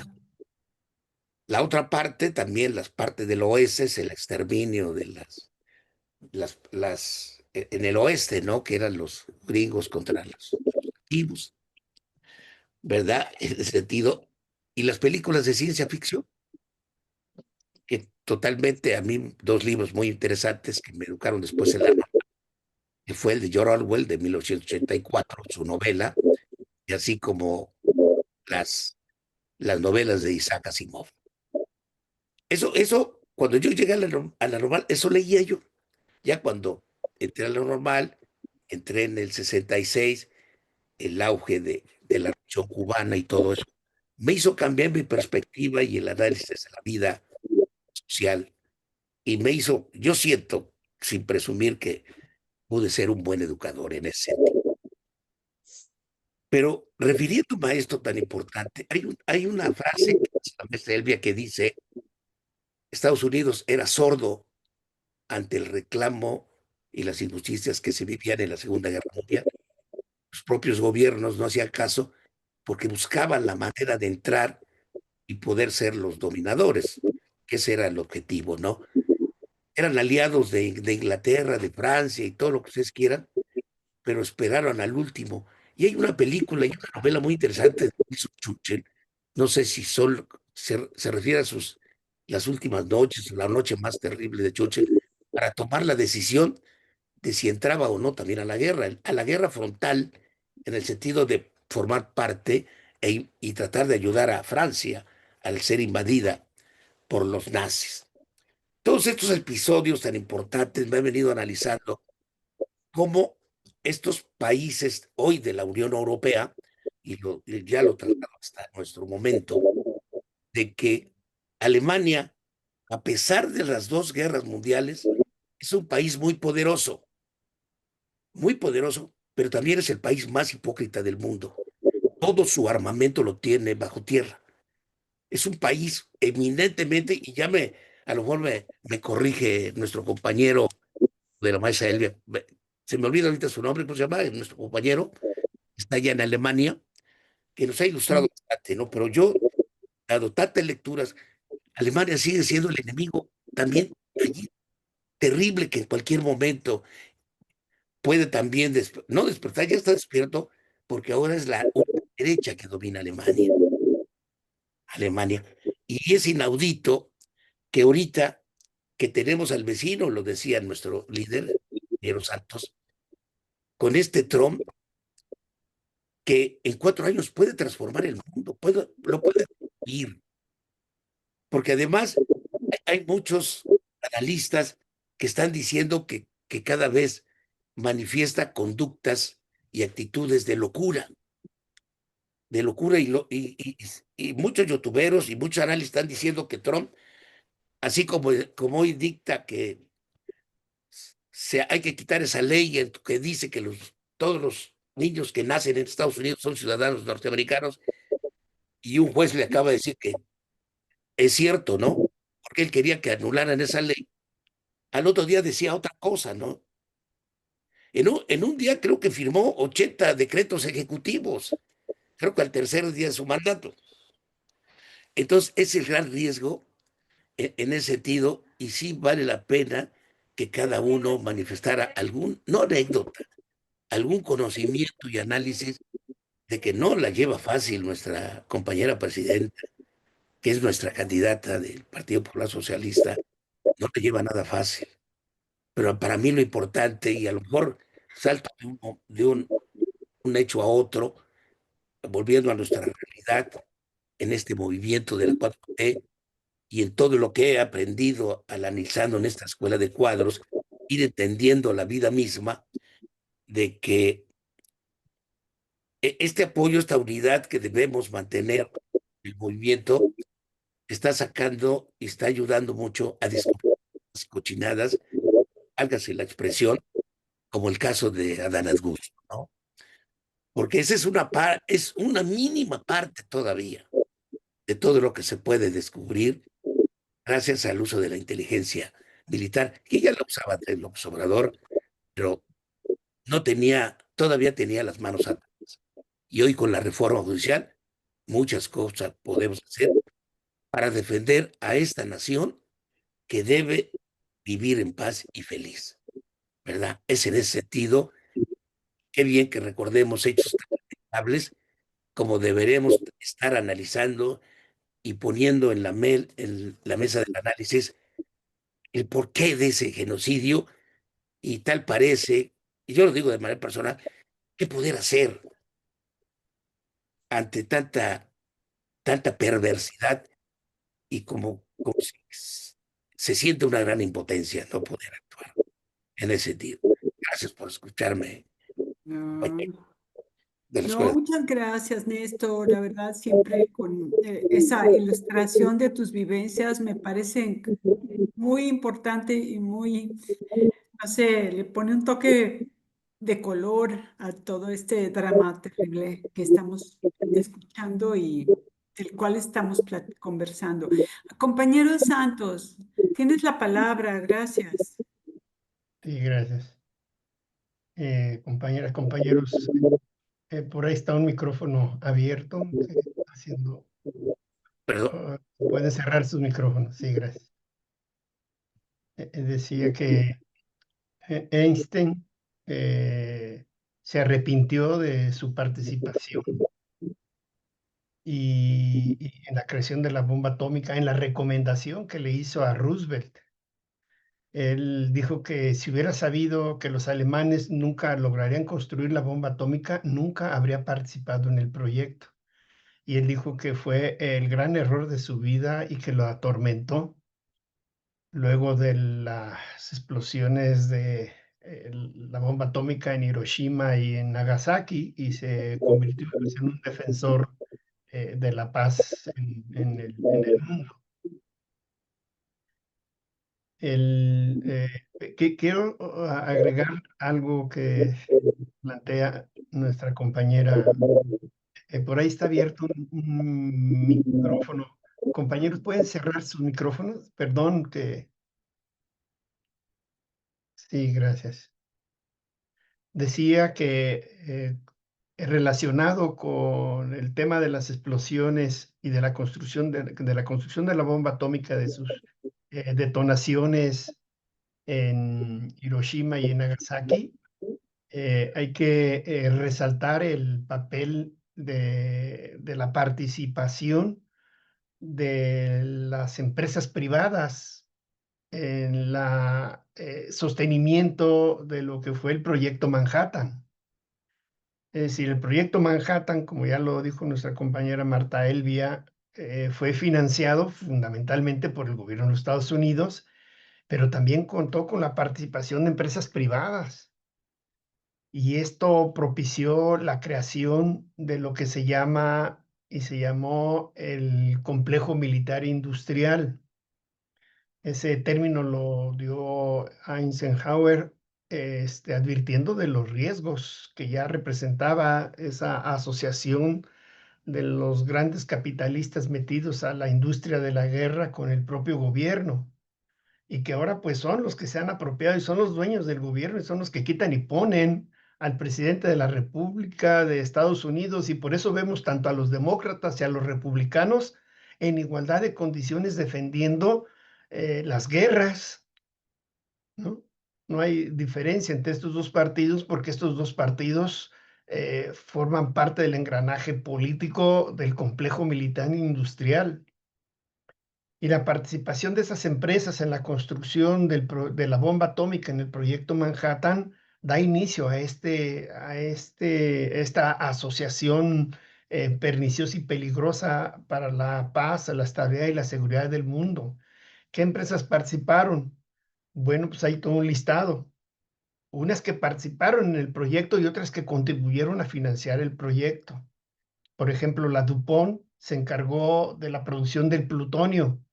La otra parte, también las partes del oeste, es el exterminio de en el oeste, ¿no? Que eran los gringos contra los nativos, ¿verdad? En ese sentido. Y las películas de ciencia ficción, que totalmente a mí, dos libros muy interesantes que me educaron después en la normal, que fue el de George Orwell de 1984, su novela, y así como las novelas de Isaac Asimov. Cuando yo llegué a la normal, eso leía yo. Ya cuando entré a la normal, entré en el 66, el auge de la revolución cubana y todo eso, me hizo cambiar mi perspectiva y el análisis de la vida social. Y yo siento, sin presumir, que pude ser un buen educador en ese sentido. Pero refiriéndome a esto tan importante, hay una frase que dice la maestra Elvia que dice, Estados Unidos era sordo ante el reclamo y las injusticias que se vivían en la Segunda Guerra Mundial. Los propios gobiernos no hacían caso porque buscaban la manera de entrar y poder ser los dominadores, que ese era el objetivo, ¿no? Eran aliados de Inglaterra, de Francia y todo lo que ustedes quieran, pero esperaron al último. Y hay una película y una novela muy interesante de Winston Churchill, no sé si se refiere a las últimas noches, la noche más terrible de Churchill, para tomar la decisión de si entraba o no también a la guerra frontal, en el sentido de formar parte y tratar de ayudar a Francia al ser invadida por los nazis. Todos estos episodios tan importantes me han venido analizando cómo estos países hoy de la Unión Europea, y ya lo tratamos hasta nuestro momento, de que Alemania, a pesar de las dos guerras mundiales, es un país muy poderoso, pero también es el país más hipócrita del mundo. todo su armamento lo tiene bajo tierra. Es un país eminentemente, y a lo mejor me corrige nuestro compañero de la maestra Elvia, se me olvida ahorita su nombre, ¿cómo se llama? Nuestro compañero está allá en Alemania, que nos ha ilustrado bastante, ¿no? Pero yo, dado tantas lecturas, Alemania sigue siendo el enemigo también allí, terrible, que en cualquier momento puede también, no despertar, ya está despierto, porque ahora es la derecha que domina Alemania. Alemania. Y es inaudito que ahorita que tenemos al vecino, lo decía nuestro líder, Piero Santos, con este Trump, que en 4 años puede transformar el mundo, lo puede ir, porque además hay muchos analistas que están diciendo que cada vez manifiesta conductas y actitudes de locura y muchos youtuberos y muchos analistas están diciendo que Trump, así como hoy dicta que hay que quitar esa ley que dice que todos los niños que nacen en Estados Unidos son ciudadanos norteamericanos, y un juez le acaba de decir que es cierto, ¿no? Porque él quería que anularan esa ley. Al otro día decía otra cosa, ¿no? En un día creo que firmó 80 decretos ejecutivos, creo que al tercer día de su mandato. Entonces, es el gran riesgo en ese sentido, y sí vale la pena que cada uno manifestara no anécdota, algún conocimiento y análisis de que no la lleva fácil nuestra compañera presidenta, que es nuestra candidata del Partido Popular Socialista, no la lleva nada fácil. Pero para mí lo importante, y a lo mejor salto de un hecho a otro, volviendo a nuestra realidad en este movimiento de la 4T y en todo lo que he aprendido analizando en esta escuela de cuadros, ir entendiendo la vida misma, de que este apoyo, esta unidad que debemos mantener, el movimiento está sacando y está ayudando mucho a descubrir las cochinadas, hágase la expresión, como el caso de Adán Augusto, ¿no? Porque esa es una mínima parte todavía de todo lo que se puede descubrir gracias al uso de la inteligencia militar, que ya lo usaba Andrés López Obrador, pero todavía tenía las manos atadas. Y hoy con la reforma judicial, muchas cosas podemos hacer para defender a esta nación que debe vivir en paz y feliz, ¿verdad? Es en ese sentido, qué bien que recordemos hechos tan lamentables como deberemos estar analizando y poniendo en la mesa del análisis el porqué de ese genocidio, y tal parece, y yo lo digo de manera personal, qué poder hacer ante tanta perversidad, y como se siente una gran impotencia no poder actuar en ese sentido. Gracias por escucharme, compañero No, de la no, escuela. muchas gracias, Néstor. La verdad, siempre con esa ilustración de tus vivencias me parece muy importante y muy, no sé, le pone un toque de color a todo este drama terrible que estamos escuchando y del cual estamos conversando. Compañero Santos, tienes la palabra, gracias. Sí, gracias. Compañeras, compañeros, por ahí está un micrófono abierto que está haciendo. Perdón, Pueden cerrar sus micrófonos. Sí, gracias. Decía que Einstein se arrepintió de su participación y en la creación de la bomba atómica, en la recomendación que le hizo a Roosevelt. Él dijo que si hubiera sabido que los alemanes nunca lograrían construir la bomba atómica, nunca habría participado en el proyecto. Y él dijo que fue el gran error de su vida y que lo atormentó luego de las explosiones de la bomba atómica en Hiroshima y en Nagasaki, y se convirtió pues, en un defensor de la paz en el mundo. Quiero agregar algo que plantea nuestra compañera Por ahí está abierto un micrófono. Compañeros, ¿pueden cerrar sus micrófonos? Perdón que... Sí, gracias. Decía que relacionado con el tema de las explosiones y de la construcción de la bomba atómica, de sus detonaciones en Hiroshima y en Nagasaki, hay que resaltar el papel de la participación de las empresas privadas en la sostenimiento de lo que fue el proyecto Manhattan. Es decir, el proyecto Manhattan, como ya lo dijo nuestra compañera Marta Elvia, fue financiado fundamentalmente por el gobierno de los Estados Unidos, pero también contó con la participación de empresas privadas. Y esto propició la creación de lo que se llama y se llamó el complejo militar industrial. Ese término lo dio Eisenhower, advirtiendo de los riesgos que ya representaba esa asociación de los grandes capitalistas metidos a la industria de la guerra con el propio gobierno, y que ahora pues son los que se han apropiado y son los dueños del gobierno y son los que quitan y ponen al presidente de la República de Estados Unidos, y por eso vemos tanto a los demócratas y a los republicanos en igualdad de condiciones defendiendo las guerras, ¿no? No hay diferencia entre estos dos partidos porque estos dos partidos forman parte del engranaje político del complejo militar e industrial. Y la participación de esas empresas en la construcción de la bomba atómica en el proyecto Manhattan da inicio a esta asociación perniciosa y peligrosa para la paz, la estabilidad y la seguridad del mundo. ¿Qué empresas participaron? Bueno, pues hay todo un listado. Unas que participaron en el proyecto y otras que contribuyeron a financiar el proyecto. Por ejemplo, la DuPont se encargó de la producción del plutonio.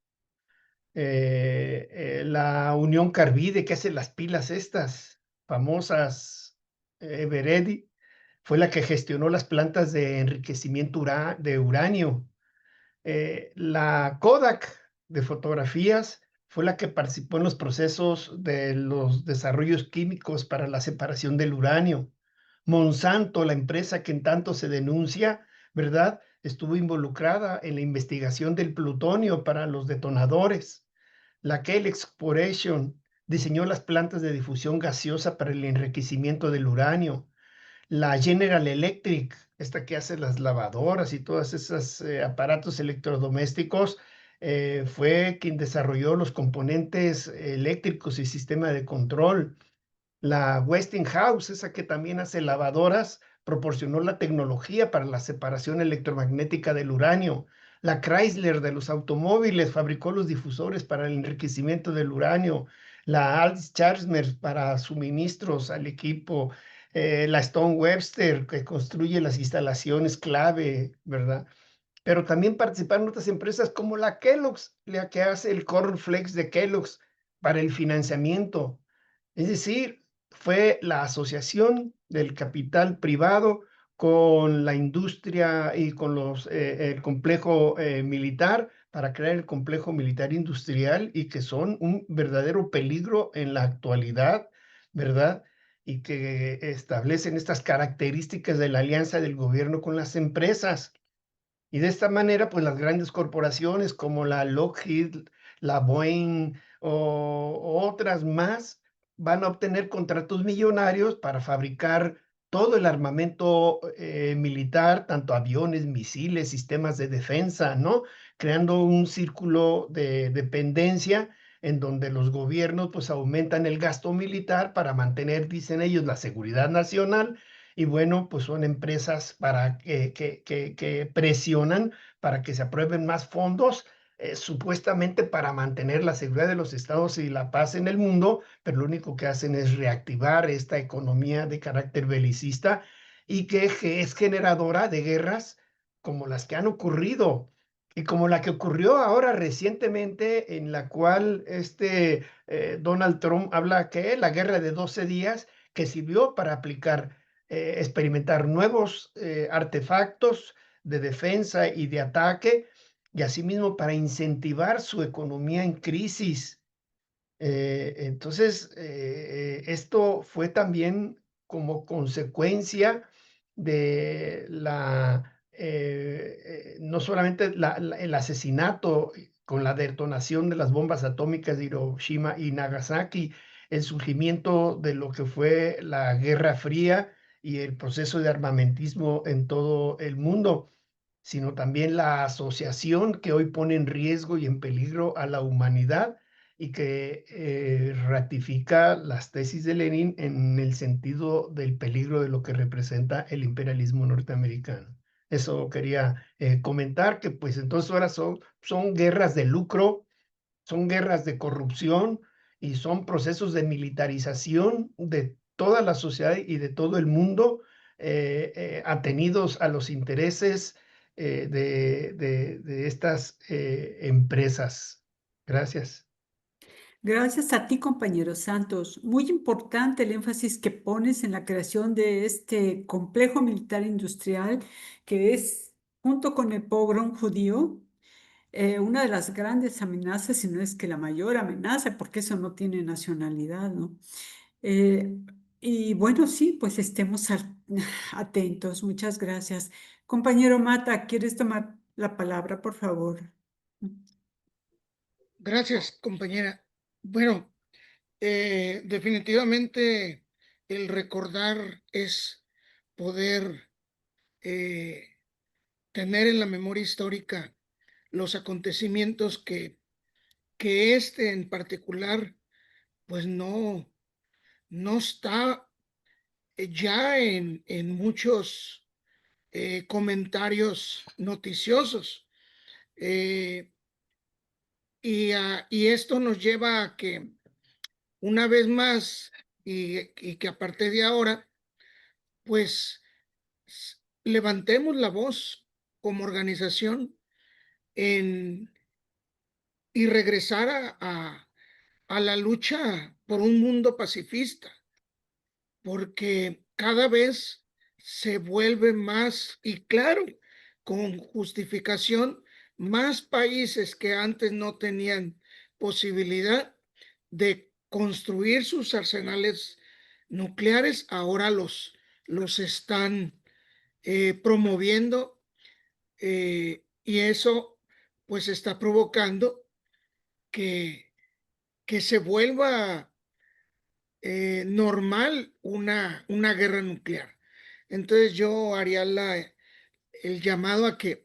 La Unión Carbide, que hace las pilas estas famosas, Eveready, fue la que gestionó las plantas de enriquecimiento de uranio. La Kodak de fotografías fue la que participó en los procesos de los desarrollos químicos para la separación del uranio. Monsanto, la empresa que en tanto se denuncia, ¿verdad?, estuvo involucrada en la investigación del plutonio para los detonadores. La Kellogg Corporation diseñó las plantas de difusión gaseosa para el enriquecimiento del uranio. La General Electric, esta que hace las lavadoras y todos esos aparatos electrodomésticos, fue quien desarrolló los componentes eléctricos y sistema de control. La Westinghouse, esa que también hace lavadoras, proporcionó la tecnología para la separación electromagnética del uranio. La Chrysler de los automóviles fabricó los difusores para el enriquecimiento del uranio. La Allis-Chalmers para suministros al equipo. La Stone Webster, que construye las instalaciones clave, ¿verdad? Pero también participaron otras empresas como la Kellogg's, la que hace el cornflakes de Kellogg's para el financiamiento. Es decir, fue la asociación del capital privado con la industria y con el complejo militar para crear el complejo militar industrial, y que son un verdadero peligro en la actualidad, ¿verdad? Y que establecen estas características de la alianza del gobierno con las empresas. Y de esta manera, pues las grandes corporaciones como la Lockheed, la Boeing o otras más van a obtener contratos millonarios para fabricar todo el armamento militar, tanto aviones, misiles, sistemas de defensa, ¿no? Creando un círculo de dependencia en donde los gobiernos pues aumentan el gasto militar para mantener, dicen ellos, la seguridad nacional. Y bueno, pues son empresas para que presionan para que se aprueben más fondos, supuestamente para mantener la seguridad de los estados y la paz en el mundo, pero lo único que hacen es reactivar esta economía de carácter belicista y que es generadora de guerras como las que han ocurrido y como la que ocurrió ahora recientemente, en la cual Donald Trump habla que la guerra de 12 días, que sirvió para experimentar nuevos artefactos de defensa y de ataque, y asimismo para incentivar su economía en crisis. Entonces, esto fue también como consecuencia de no solamente el asesinato con la detonación de las bombas atómicas de Hiroshima y Nagasaki, el surgimiento de lo que fue la Guerra Fría y el proceso de armamentismo en todo el mundo, sino también la asociación que hoy pone en riesgo y en peligro a la humanidad y que ratifica las tesis de Lenin en el sentido del peligro de lo que representa el imperialismo norteamericano. Eso quería comentar, que pues entonces ahora son guerras de lucro, son guerras de corrupción y son procesos de militarización de toda la sociedad y de todo el mundo, atenidos a los intereses de estas empresas. Gracias. Gracias a ti, compañero Santos. Muy importante el énfasis que pones en la creación de este complejo militar industrial que es, junto con el pogrom judío, una de las grandes amenazas, si no es que la mayor amenaza, porque eso no tiene nacionalidad, ¿no? Eh, y bueno, sí, pues estemos atentos. Muchas gracias. Compañero Mata, ¿quieres tomar la palabra, por favor? Gracias, compañera. Bueno, definitivamente el recordar es poder tener en la memoria histórica los acontecimientos que este en particular, pues no está ya en muchos comentarios noticiosos. Y esto nos lleva a que una vez más, y que a partir de ahora, pues levantemos la voz como organización en, y regresar a la lucha por un mundo pacifista, porque cada vez se vuelve más, y claro, con justificación, más países que antes no tenían posibilidad de construir sus arsenales nucleares, ahora los están promoviendo, y eso pues está provocando que, que se vuelva normal una guerra nuclear. Entonces yo haría el llamado a que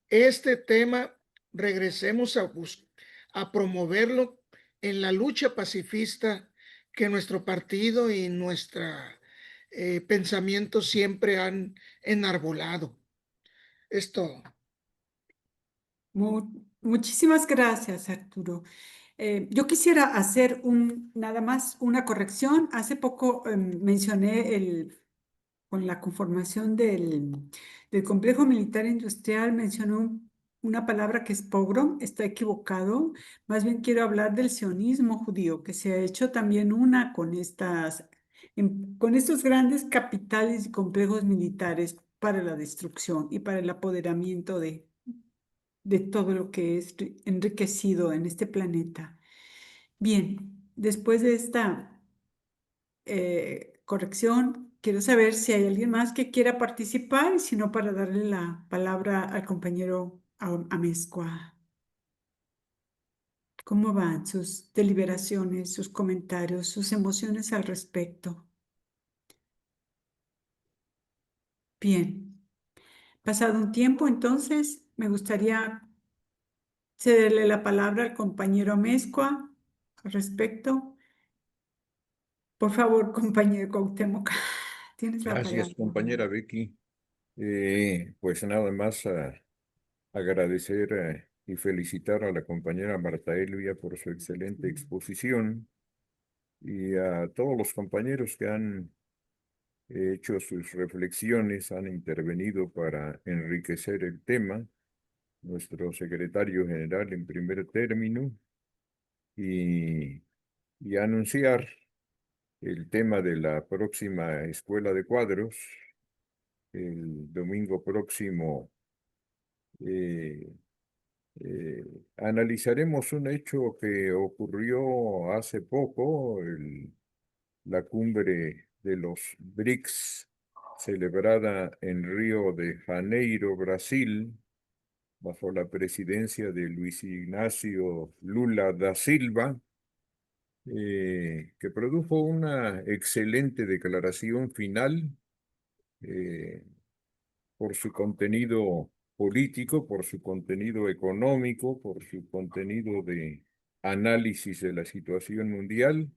este tema regresemos a promoverlo en la lucha pacifista que nuestro partido y nuestro pensamiento siempre han enarbolado. Es todo. Muchísimas gracias, Arturo. Yo quisiera hacer nada más una corrección. Hace poco mencioné con la conformación del complejo militar industrial, mencionó una palabra que es pogrom, está equivocado. Más bien quiero hablar del sionismo judío, que se ha hecho también una con estos grandes capitales y complejos militares para la destrucción y para el apoderamiento de todo lo que es enriquecido en este planeta. Bien, después de esta corrección, quiero saber si hay alguien más que quiera participar y si no, para darle la palabra al compañero Amezcua. ¿Cómo van sus deliberaciones, sus comentarios, sus emociones al respecto? Bien, pasado un tiempo, entonces, me gustaría cederle la palabra al compañero Amezcua al respecto. Por favor, compañero Cuauhtémoc, tienes la palabra. Gracias, compañera Becky. Pues nada más agradecer y felicitar a la compañera Marta Elvia por su excelente exposición y a todos los compañeros que han hecho sus reflexiones, han intervenido para enriquecer el tema, nuestro secretario general en primer término, y, y anunciar el tema de la próxima escuela de cuadros el domingo próximo Eh, Analizaremos un hecho que ocurrió hace poco, la cumbre de los BRICS, celebrada en Río de Janeiro, Brasil, bajo la presidencia de Luis Ignacio Lula da Silva, que produjo una excelente declaración final por su contenido político, por su contenido económico, por su contenido de análisis de la situación mundial.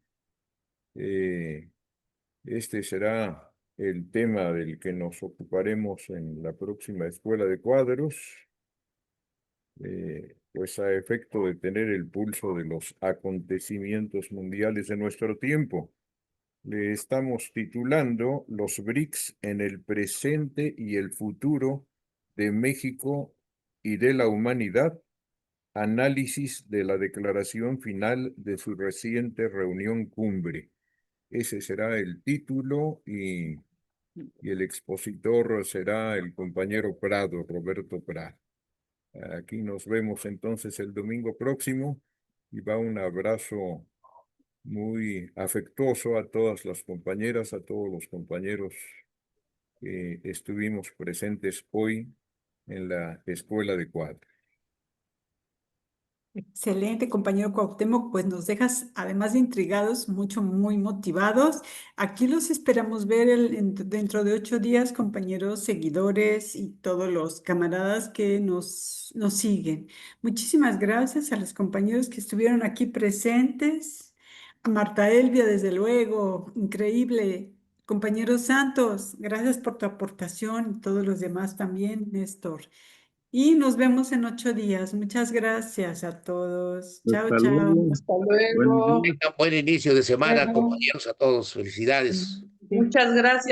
Este será el tema del que nos ocuparemos en la próxima Escuela de Cuadros, pues a efecto de tener el pulso de los acontecimientos mundiales de nuestro tiempo. Le estamos titulando Los BRICS en el presente y el futuro de México y de la humanidad, análisis de la declaración final de su reciente reunión cumbre. Ese será el título y el expositor será el compañero Prado, Roberto Prado. Aquí nos vemos entonces el domingo próximo y va un abrazo muy afectuoso a todas las compañeras, a todos los compañeros que estuvimos presentes hoy en la Escuela de Cuadros. Excelente, compañero Cuauhtémoc, pues nos dejas, además de intrigados, muy motivados. Aquí los esperamos ver dentro de 8 días, compañeros, seguidores y todos los camaradas que nos siguen. Muchísimas gracias a los compañeros que estuvieron aquí presentes. A Marta Elvia, desde luego, increíble. Compañero Santos, gracias por tu aportación y todos los demás también, Néstor. Y nos vemos en 8 días. Muchas gracias a todos. Chao, Hasta chao. luego. Hasta Buen luego. día. Tengan buen inicio de semana, Luego. compañeros, a todos. Felicidades. Sí. Muchas gracias.